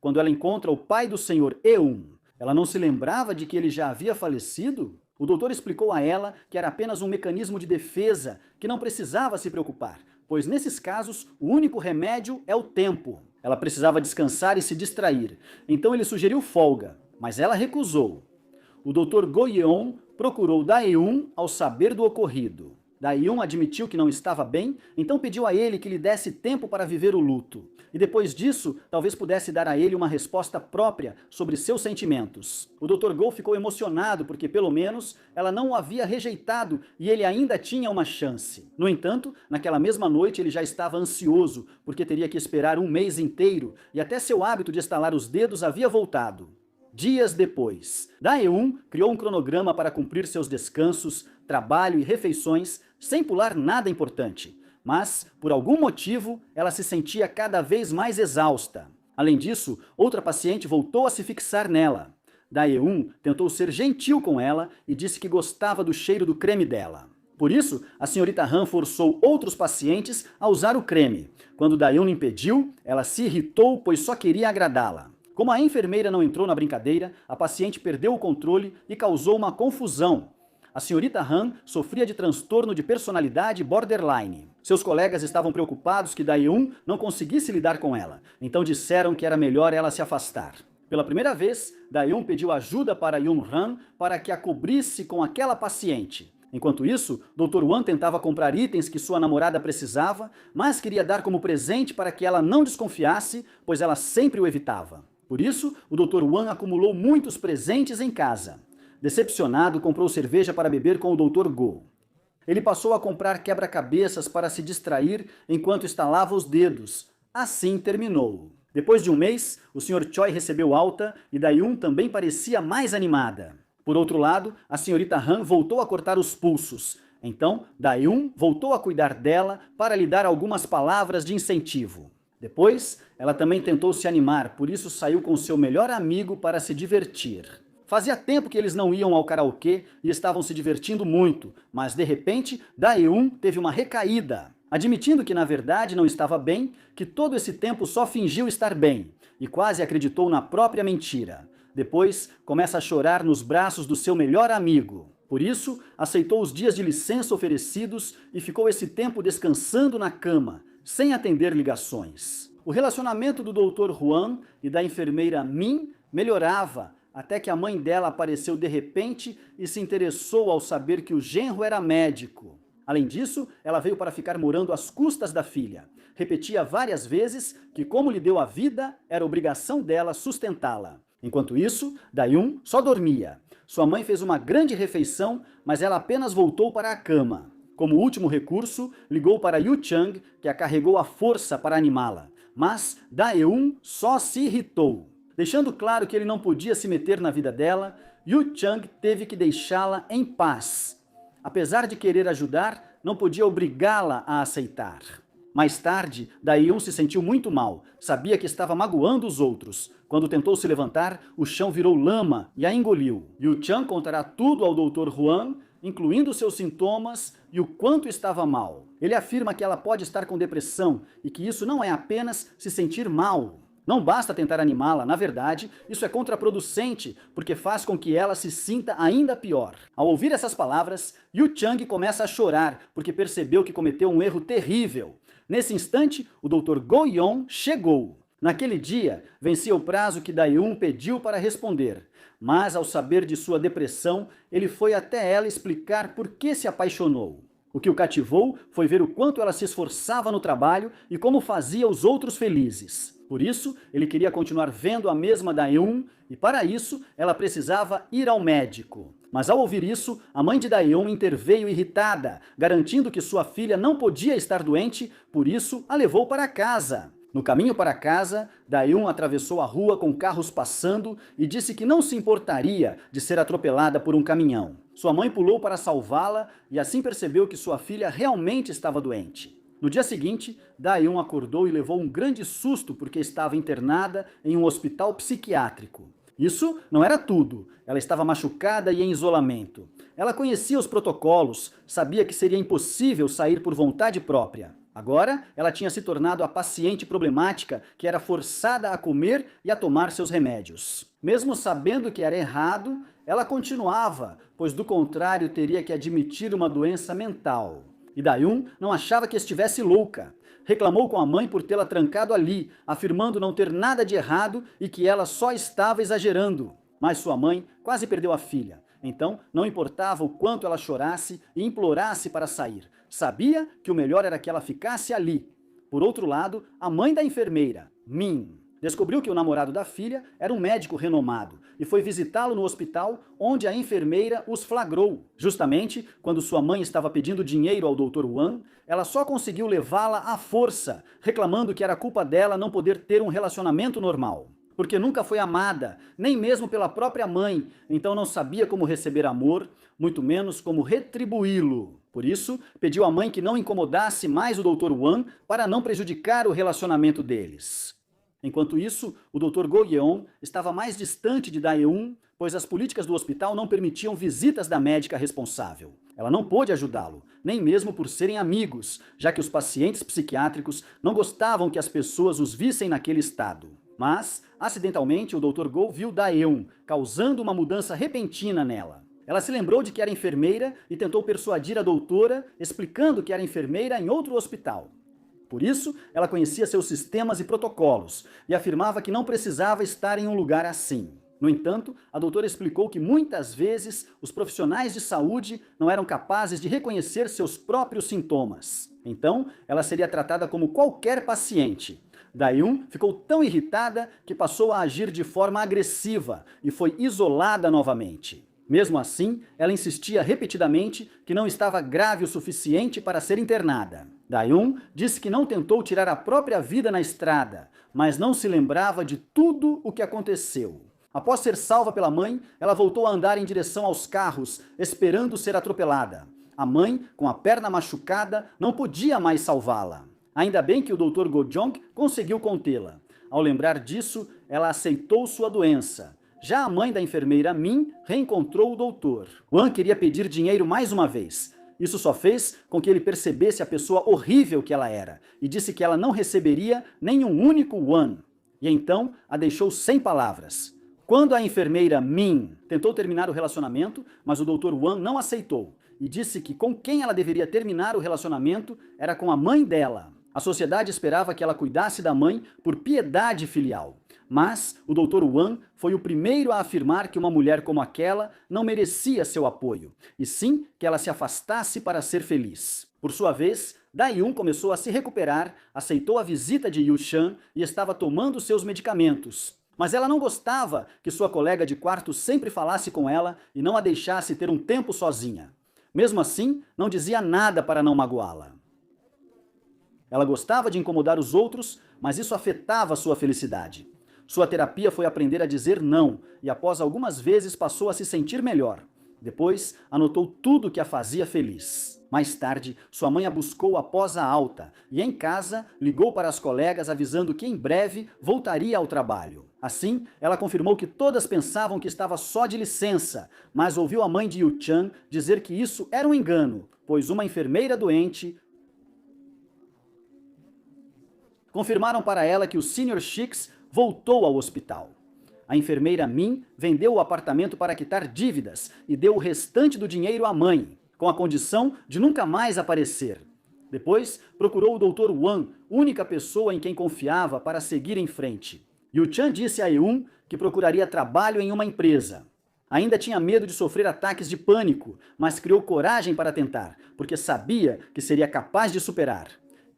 Quando ela encontra o pai do Sr. Eun, ela não se lembrava de que ele já havia falecido? O doutor explicou a ela que era apenas um mecanismo de defesa, que não precisava se preocupar, pois nesses casos o único remédio é o tempo. Ela precisava descansar e se distrair, então ele sugeriu folga, mas ela recusou. O Dr. Go-yeon procurou Dae-un ao saber do ocorrido. Dae-un admitiu que não estava bem, então pediu a ele que lhe desse tempo para viver o luto. E depois disso, talvez pudesse dar a ele uma resposta própria sobre seus sentimentos. O Dr. Go ficou emocionado porque, pelo menos, ela não o havia rejeitado e ele ainda tinha uma chance. No entanto, naquela mesma noite ele já estava ansioso, porque teria que esperar um mês inteiro e até seu hábito de estalar os dedos havia voltado. Dias depois, Dae-un criou um cronograma para cumprir seus descansos, trabalho e refeições sem pular nada importante. Mas, por algum motivo, ela se sentia cada vez mais exausta. Além disso, outra paciente voltou a se fixar nela. Dae-un tentou ser gentil com ela e disse que gostava do cheiro do creme dela. Por isso, a senhorita Han forçou outros pacientes a usar o creme. Quando Dae-un impediu, ela se irritou, pois só queria agradá-la. Como a enfermeira não entrou na brincadeira, a paciente perdeu o controle e causou uma confusão. A senhorita Han sofria de transtorno de personalidade borderline. Seus colegas estavam preocupados que Dae-un não conseguisse lidar com ela, então disseram que era melhor ela se afastar. Pela primeira vez, Dae-un pediu ajuda para Yun-han para que a cobrisse com aquela paciente. Enquanto isso, Dr. Wan tentava comprar itens que sua namorada precisava, mas queria dar como presente para que ela não desconfiasse, pois ela sempre o evitava. Por isso, o Dr. Wan acumulou muitos presentes em casa. Decepcionado, comprou cerveja para beber com o Dr. Go. Ele passou a comprar quebra-cabeças para se distrair enquanto estalava os dedos. Assim terminou. Depois de um mês, o Sr. Choi recebeu alta e Dae-un também parecia mais animada. Por outro lado, a senhorita Han voltou a cortar os pulsos. Então, Dae-un voltou a cuidar dela para lhe dar algumas palavras de incentivo. Depois, ela também tentou se animar, por isso saiu com seu melhor amigo para se divertir. Fazia tempo que eles não iam ao karaokê e estavam se divertindo muito, mas de repente, Dae-un teve uma recaída. Admitindo que na verdade não estava bem, que todo esse tempo só fingiu estar bem, e quase acreditou na própria mentira. Depois, começa a chorar nos braços do seu melhor amigo. Por isso, aceitou os dias de licença oferecidos e ficou esse tempo descansando na cama, sem atender ligações. O relacionamento do Dr. Huan e da enfermeira Min melhorava, até que a mãe dela apareceu de repente e se interessou ao saber que o genro era médico. Além disso, ela veio para ficar morando às custas da filha. Repetia várias vezes que, como lhe deu a vida, era obrigação dela sustentá-la. Enquanto isso, Dae-un só dormia. Sua mãe fez uma grande refeição, mas ela apenas voltou para a cama. Como último recurso, ligou para Yu Chang, que a carregou à força para animá-la. Mas Dae-un só se irritou. Deixando claro que ele não podia se meter na vida dela, Yu Chang teve que deixá-la em paz. Apesar de querer ajudar, não podia obrigá-la a aceitar. Mais tarde, Dae-un se sentiu muito mal. Sabia que estava magoando os outros. Quando tentou se levantar, o chão virou lama e a engoliu. Yu Chang contará tudo ao Dr. Huan, incluindo seus sintomas e o quanto estava mal. Ele afirma que ela pode estar com depressão e que isso não é apenas se sentir mal. Não basta tentar animá-la, na verdade, isso é contraproducente, porque faz com que ela se sinta ainda pior. Ao ouvir essas palavras, Yu Chang começa a chorar, porque percebeu que cometeu um erro terrível. Nesse instante, o Dr. Go-yeon chegou. Naquele dia, vencia o prazo que Dae-un pediu para responder. Mas, ao saber de sua depressão, ele foi até ela explicar por que se apaixonou. O que o cativou foi ver o quanto ela se esforçava no trabalho e como fazia os outros felizes. Por isso, ele queria continuar vendo a mesma Dae-un e, para isso, ela precisava ir ao médico. Mas, ao ouvir isso, a mãe de Dae-un interveio irritada, garantindo que sua filha não podia estar doente, por isso a levou para casa. No caminho para casa, Dae-un atravessou a rua com carros passando e disse que não se importaria de ser atropelada por um caminhão. Sua mãe pulou para salvá-la e assim percebeu que sua filha realmente estava doente. No dia seguinte, Dae-un acordou e levou um grande susto porque estava internada em um hospital psiquiátrico. Isso não era tudo. Ela estava machucada e em isolamento. Ela conhecia os protocolos, sabia que seria impossível sair por vontade própria. Agora, ela tinha se tornado a paciente problemática que era forçada a comer e a tomar seus remédios. Mesmo sabendo que era errado, ela continuava, pois do contrário teria que admitir uma doença mental. E Dae-un não achava que estivesse louca. Reclamou com a mãe por tê-la trancado ali, afirmando não ter nada de errado e que ela só estava exagerando. Mas sua mãe quase perdeu a filha. Então, não importava o quanto ela chorasse e implorasse para sair. Sabia que o melhor era que ela ficasse ali. Por outro lado, a mãe da enfermeira, Min, descobriu que o namorado da filha era um médico renomado e foi visitá-lo no hospital, onde a enfermeira os flagrou. Justamente quando sua mãe estava pedindo dinheiro ao Dr. Wan, ela só conseguiu levá-la à força, reclamando que era culpa dela não poder ter um relacionamento normal. Porque nunca foi amada, nem mesmo pela própria mãe, então não sabia como receber amor, muito menos como retribuí-lo. Por isso, pediu à mãe que não incomodasse mais o Dr. Wan para não prejudicar o relacionamento deles. Enquanto isso, o Dr. Go Yeon estava mais distante de Dae-un, pois as políticas do hospital não permitiam visitas da médica responsável. Ela não pôde ajudá-lo, nem mesmo por serem amigos, já que os pacientes psiquiátricos não gostavam que as pessoas os vissem naquele estado. Mas, acidentalmente, o Dr. Go viu Dae-un, causando uma mudança repentina nela. Ela se lembrou de que era enfermeira e tentou persuadir a doutora, explicando que era enfermeira em outro hospital. Por isso, ela conhecia seus sistemas e protocolos e afirmava que não precisava estar em um lugar assim. No entanto, a doutora explicou que muitas vezes os profissionais de saúde não eram capazes de reconhecer seus próprios sintomas. Então, ela seria tratada como qualquer paciente. Dae-un ficou tão irritada que passou a agir de forma agressiva e foi isolada novamente. Mesmo assim, ela insistia repetidamente que não estava grave o suficiente para ser internada. Dae-un disse que não tentou tirar a própria vida na estrada, mas não se lembrava de tudo o que aconteceu. Após ser salva pela mãe, ela voltou a andar em direção aos carros, esperando ser atropelada. A mãe, com a perna machucada, não podia mais salvá-la. Ainda bem que o Dr. Go Jong conseguiu contê-la. Ao lembrar disso, ela aceitou sua doença. Já a mãe da enfermeira Min reencontrou o doutor. Wan queria pedir dinheiro mais uma vez. Isso só fez com que ele percebesse a pessoa horrível que ela era e disse que ela não receberia nem um único Wan. E então a deixou sem palavras. Quando a enfermeira Min tentou terminar o relacionamento, mas o Dr. Wan não aceitou e disse que com quem ela deveria terminar o relacionamento era com a mãe dela. A sociedade esperava que ela cuidasse da mãe por piedade filial. Mas o Dr. Wan foi o primeiro a afirmar que uma mulher como aquela não merecia seu apoio, e sim que ela se afastasse para ser feliz. Por sua vez, Dae-un começou a se recuperar, aceitou a visita de Yu-chan e estava tomando seus medicamentos. Mas ela não gostava que sua colega de quarto sempre falasse com ela e não a deixasse ter um tempo sozinha. Mesmo assim, não dizia nada para não magoá-la. Ela gostava de incomodar os outros, mas isso afetava sua felicidade. Sua terapia foi aprender a dizer não, e após algumas vezes passou a se sentir melhor. Depois, anotou tudo que a fazia feliz. Mais tarde, sua mãe a buscou após a alta, e em casa, ligou para as colegas avisando que em breve voltaria ao trabalho. Assim, ela confirmou que todas pensavam que estava só de licença, mas ouviu a mãe de Yu-chan dizer que isso era um engano, pois uma enfermeira doente confirmaram para ela que o Sr. Shix voltou ao hospital. A enfermeira Min vendeu o apartamento para quitar dívidas e deu o restante do dinheiro à mãe, com a condição de nunca mais aparecer. Depois, procurou o Dr. Wan, única pessoa em quem confiava para seguir em frente. Yu-chan disse a Eun que procuraria trabalho em uma empresa. Ainda tinha medo de sofrer ataques de pânico, mas criou coragem para tentar, porque sabia que seria capaz de superar.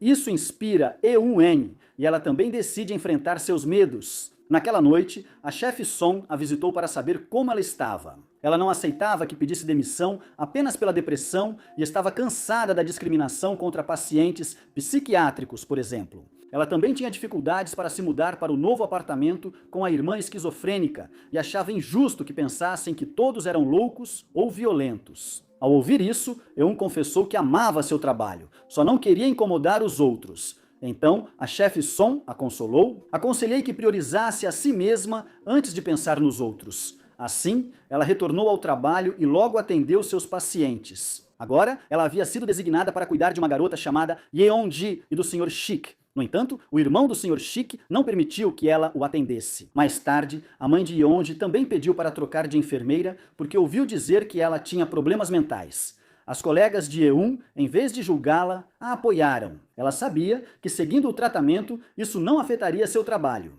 Isso inspira Eun-en, e ela também decide enfrentar seus medos. Naquela noite, a chefe Song a visitou para saber como ela estava. Ela não aceitava que pedisse demissão apenas pela depressão e estava cansada da discriminação contra pacientes psiquiátricos, por exemplo. Ela também tinha dificuldades para se mudar para o novo apartamento com a irmã esquizofrênica e achava injusto que pensassem que todos eram loucos ou violentos. Ao ouvir isso, Eun confessou que amava seu trabalho, só não queria incomodar os outros. Então, a chefe Song a consolou. Aconselhei que priorizasse a si mesma antes de pensar nos outros. Assim, ela retornou ao trabalho e logo atendeu seus pacientes. Agora, ela havia sido designada para cuidar de uma garota chamada Yeon-ji e do Sr. Shik. No entanto, o irmão do Sr. Shik não permitiu que ela o atendesse. Mais tarde, a mãe de Yeon-ji também pediu para trocar de enfermeira porque ouviu dizer que ela tinha problemas mentais. As colegas de Eun, em vez de julgá-la, a apoiaram. Ela sabia que, seguindo o tratamento, isso não afetaria seu trabalho.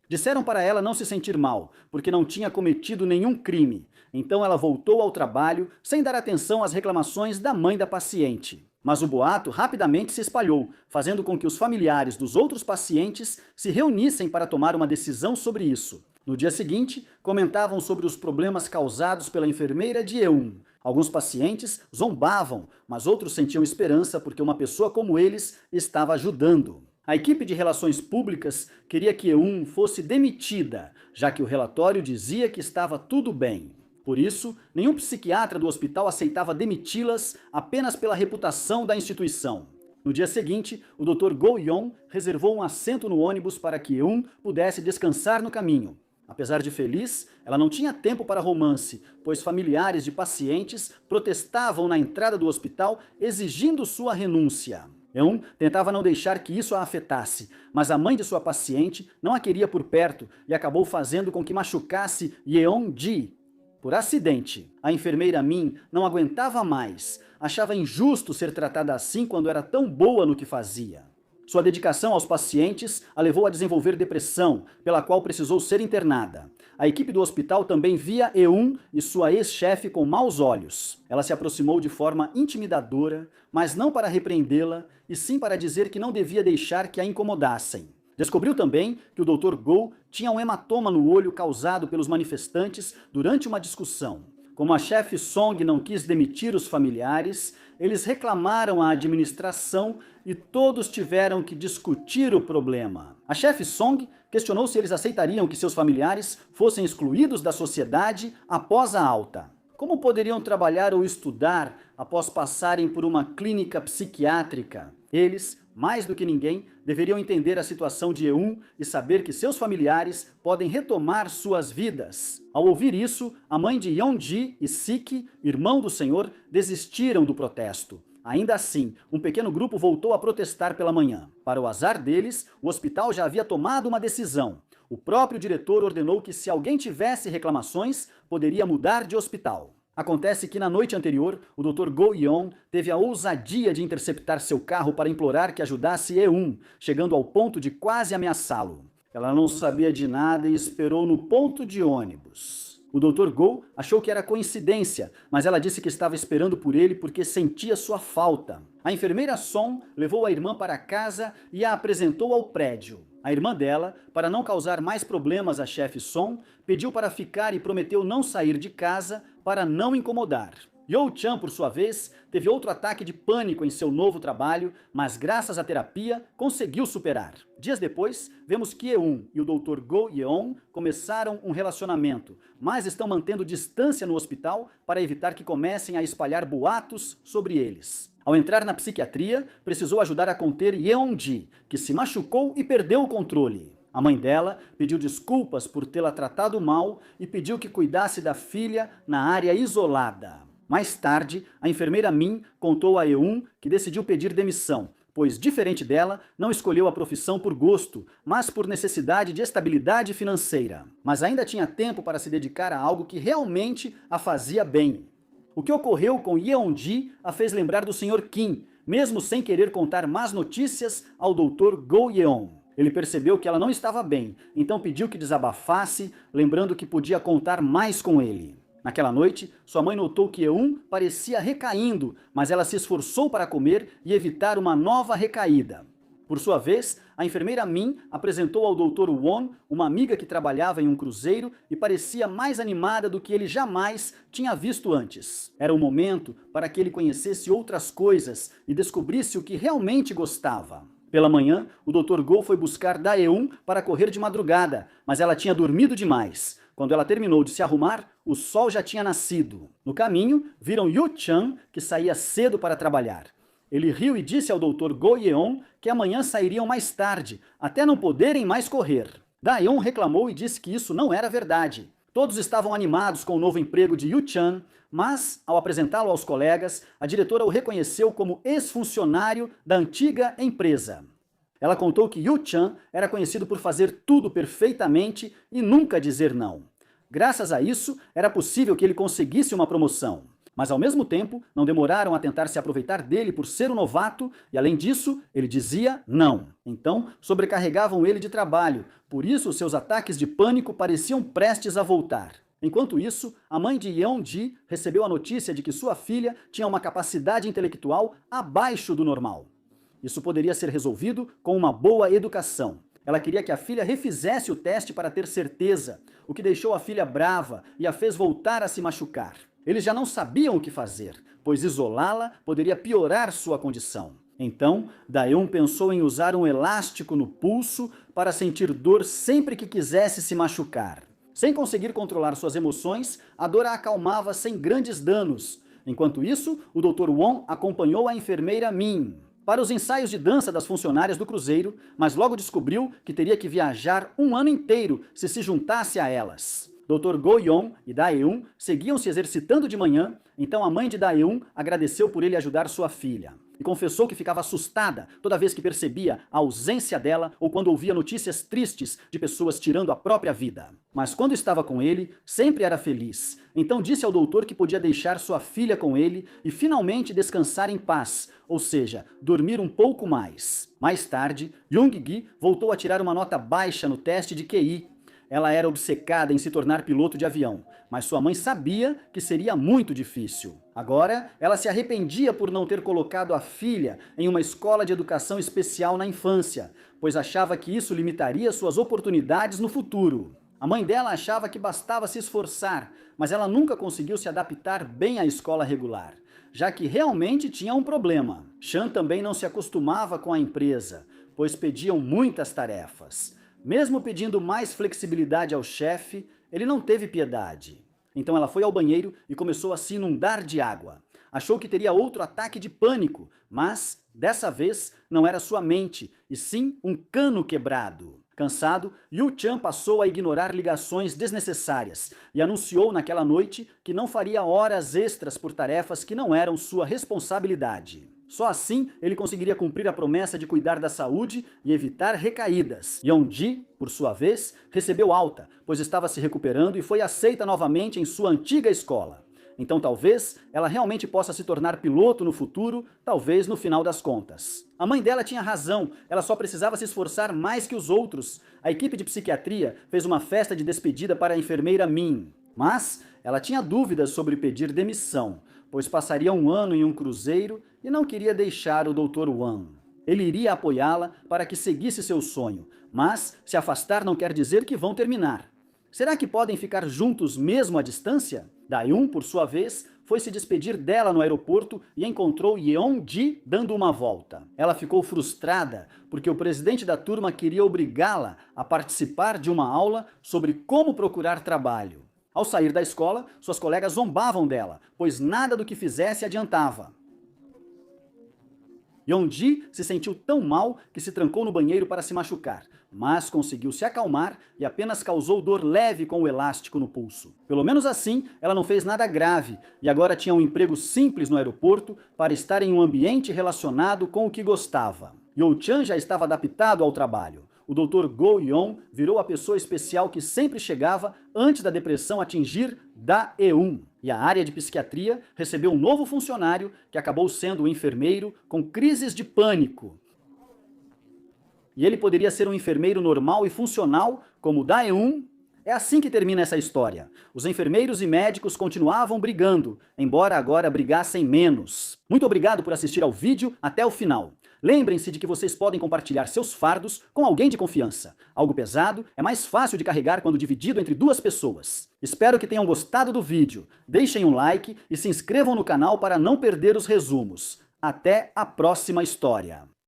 Disseram para ela não se sentir mal, porque não tinha cometido nenhum crime. Então ela voltou ao trabalho sem dar atenção às reclamações da mãe da paciente. Mas o boato rapidamente se espalhou, fazendo com que os familiares dos outros pacientes se reunissem para tomar uma decisão sobre isso. No dia seguinte, comentavam sobre os problemas causados pela enfermeira de Eun. Alguns pacientes zombavam, mas outros sentiam esperança porque uma pessoa como eles estava ajudando. A equipe de relações públicas queria que Eun fosse demitida, já que o relatório dizia que estava tudo bem. Por isso, nenhum psiquiatra do hospital aceitava demiti-las apenas pela reputação da instituição. No dia seguinte, o Dr. Go-yeon reservou um assento no ônibus para que Eun pudesse descansar no caminho. Apesar de feliz, ela não tinha tempo para romance, pois familiares de pacientes protestavam na entrada do hospital exigindo sua renúncia. Eun tentava não deixar que isso a afetasse, mas a mãe de sua paciente não a queria por perto e acabou fazendo com que machucasse Yeon-ji. Por acidente, a enfermeira Min não aguentava mais, achava injusto ser tratada assim quando era tão boa no que fazia. Sua dedicação aos pacientes a levou a desenvolver depressão, pela qual precisou ser internada. A equipe do hospital também via Eun e sua ex-chefe com maus olhos. Ela se aproximou de forma intimidadora, mas não para repreendê-la, e sim para dizer que não devia deixar que a incomodassem. Descobriu também que o Dr. Go tinha um hematoma no olho causado pelos manifestantes durante uma discussão. Como a chefe Song não quis demitir os familiares, eles reclamaram à administração e todos tiveram que discutir o problema. A chefe Song questionou se eles aceitariam que seus familiares fossem excluídos da sociedade após a alta. Como poderiam trabalhar ou estudar após passarem por uma clínica psiquiátrica? Eles, mais do que ninguém, deveriam entender a situação de Eun e saber que seus familiares podem retomar suas vidas. Ao ouvir isso, a mãe de Yeon-ji e Sik, irmão do senhor, desistiram do protesto. Ainda assim, um pequeno grupo voltou a protestar pela manhã. Para o azar deles, o hospital já havia tomado uma decisão. O próprio diretor ordenou que se alguém tivesse reclamações, poderia mudar de hospital. Acontece que na noite anterior, o Dr. Go-yeon teve a ousadia de interceptar seu carro para implorar que ajudasse Eun, chegando ao ponto de quase ameaçá-lo. Ela não sabia de nada e esperou no ponto de ônibus. O Dr. Go achou que era coincidência, mas ela disse que estava esperando por ele porque sentia sua falta. A enfermeira Song levou a irmã para casa e a apresentou ao prédio. A irmã dela, para não causar mais problemas à chefe Song, pediu para ficar e prometeu não sair de casa para não incomodar. Yo-chan, por sua vez, teve outro ataque de pânico em seu novo trabalho, mas graças à terapia, conseguiu superar. Dias depois, vemos que Eun e o Dr. Go-yeon começaram um relacionamento, mas estão mantendo distância no hospital para evitar que comecem a espalhar boatos sobre eles. Ao entrar na psiquiatria, precisou ajudar a conter Yeon-ji, que se machucou e perdeu o controle. A mãe dela pediu desculpas por tê-la tratado mal e pediu que cuidasse da filha na área isolada. Mais tarde, a enfermeira Min contou a Eun que decidiu pedir demissão, pois, diferente dela, não escolheu a profissão por gosto, mas por necessidade de estabilidade financeira. Mas ainda tinha tempo para se dedicar a algo que realmente a fazia bem. O que ocorreu com Yeon-ji a fez lembrar do Sr. Kim, mesmo sem querer contar más notícias ao Dr. Go-yeon. Ele percebeu que ela não estava bem, então pediu que desabafasse, lembrando que podia contar mais com ele. Naquela noite, sua mãe notou que Eun parecia recaindo, mas ela se esforçou para comer e evitar uma nova recaída. Por sua vez, a enfermeira Min apresentou ao Dr. Won uma amiga que trabalhava em um cruzeiro e parecia mais animada do que ele jamais tinha visto antes. Era o momento para que ele conhecesse outras coisas e descobrisse o que realmente gostava. Pela manhã, o Dr. Go foi buscar Daeun para correr de madrugada, mas ela tinha dormido demais. Quando ela terminou de se arrumar, o sol já tinha nascido. No caminho, viram Yu-chan, que saía cedo para trabalhar. Ele riu e disse ao Dr. Go-yeon que amanhã sairiam mais tarde, até não poderem mais correr. Daeun reclamou e disse que isso não era verdade. Todos estavam animados com o novo emprego de Yu-chan, mas, ao apresentá-lo aos colegas, a diretora o reconheceu como ex-funcionário da antiga empresa. Ela contou que Yu-chan era conhecido por fazer tudo perfeitamente e nunca dizer não. Graças a isso, era possível que ele conseguisse uma promoção. Mas ao mesmo tempo, não demoraram a tentar se aproveitar dele por ser um novato e, além disso, ele dizia não. Então, sobrecarregavam ele de trabalho, por isso seus ataques de pânico pareciam prestes a voltar. Enquanto isso, a mãe de Yeon-ji recebeu a notícia de que sua filha tinha uma capacidade intelectual abaixo do normal. Isso poderia ser resolvido com uma boa educação. Ela queria que a filha refizesse o teste para ter certeza, o que deixou a filha brava e a fez voltar a se machucar. Eles já não sabiam o que fazer, pois isolá-la poderia piorar sua condição. Então, Daeun pensou em usar um elástico no pulso para sentir dor sempre que quisesse se machucar. Sem conseguir controlar suas emoções, a dor a acalmava sem grandes danos. Enquanto isso, o Dr. Won acompanhou a enfermeira Min para os ensaios de dança das funcionárias do cruzeiro, mas logo descobriu que teria que viajar um ano inteiro se juntasse a elas. Dr. Go-yeon e Daeun seguiam se exercitando de manhã, então a mãe de Daeun agradeceu por ele ajudar sua filha. E confessou que ficava assustada toda vez que percebia a ausência dela ou quando ouvia notícias tristes de pessoas tirando a própria vida. Mas quando estava com ele, sempre era feliz. Então disse ao doutor que podia deixar sua filha com ele e finalmente descansar em paz, ou seja, dormir um pouco mais. Mais tarde, Young-gi voltou a tirar uma nota baixa no teste de QI. Ela era obcecada em se tornar piloto de avião, mas sua mãe sabia que seria muito difícil. Agora, ela se arrependia por não ter colocado a filha em uma escola de educação especial na infância, pois achava que isso limitaria suas oportunidades no futuro. A mãe dela achava que bastava se esforçar, mas ela nunca conseguiu se adaptar bem à escola regular, já que realmente tinha um problema. Chan também não se acostumava com a empresa, pois pediam muitas tarefas. Mesmo pedindo mais flexibilidade ao chefe, ele não teve piedade. Então ela foi ao banheiro e começou a se inundar de água. Achou que teria outro ataque de pânico, mas, dessa vez, não era sua mente, e sim um cano quebrado. Cansado, Yu-chan passou a ignorar ligações desnecessárias e anunciou naquela noite que não faria horas extras por tarefas que não eram sua responsabilidade. Só assim ele conseguiria cumprir a promessa de cuidar da saúde e evitar recaídas. Yeon-ji, por sua vez, recebeu alta, pois estava se recuperando e foi aceita novamente em sua antiga escola. Então talvez ela realmente possa se tornar piloto no futuro, talvez no final das contas. A mãe dela tinha razão, ela só precisava se esforçar mais que os outros. A equipe de psiquiatria fez uma festa de despedida para a enfermeira Min. Mas ela tinha dúvidas sobre pedir demissão, pois passaria um ano em um cruzeiro e não queria deixar o Dr. Won. Ele iria apoiá-la para que seguisse seu sonho, mas se afastar não quer dizer que vão terminar. Será que podem ficar juntos mesmo à distância? Daeun, por sua vez, foi se despedir dela no aeroporto e encontrou Yeon-ji dando uma volta. Ela ficou frustrada porque o presidente da turma queria obrigá-la a participar de uma aula sobre como procurar trabalho. Ao sair da escola, suas colegas zombavam dela, pois nada do que fizesse adiantava. Yeon-ji se sentiu tão mal que se trancou no banheiro para se machucar, mas conseguiu se acalmar e apenas causou dor leve com o elástico no pulso. Pelo menos assim, ela não fez nada grave e agora tinha um emprego simples no aeroporto para estar em um ambiente relacionado com o que gostava. Yo-chan já estava adaptado ao trabalho. O Dr. Go-yeon virou a pessoa especial que sempre chegava antes da depressão atingir Daeun. E a área de psiquiatria recebeu um novo funcionário que acabou sendo um enfermeiro com crises de pânico. E ele poderia ser um enfermeiro normal e funcional como Daeun. É assim que termina essa história. Os enfermeiros e médicos continuavam brigando, embora agora brigassem menos. Muito obrigado por assistir ao vídeo até o final. Lembrem-se de que vocês podem compartilhar seus fardos com alguém de confiança. Algo pesado é mais fácil de carregar quando dividido entre duas pessoas. Espero que tenham gostado do vídeo. Deixem um like e se inscrevam no canal para não perder os resumos. Até a próxima história.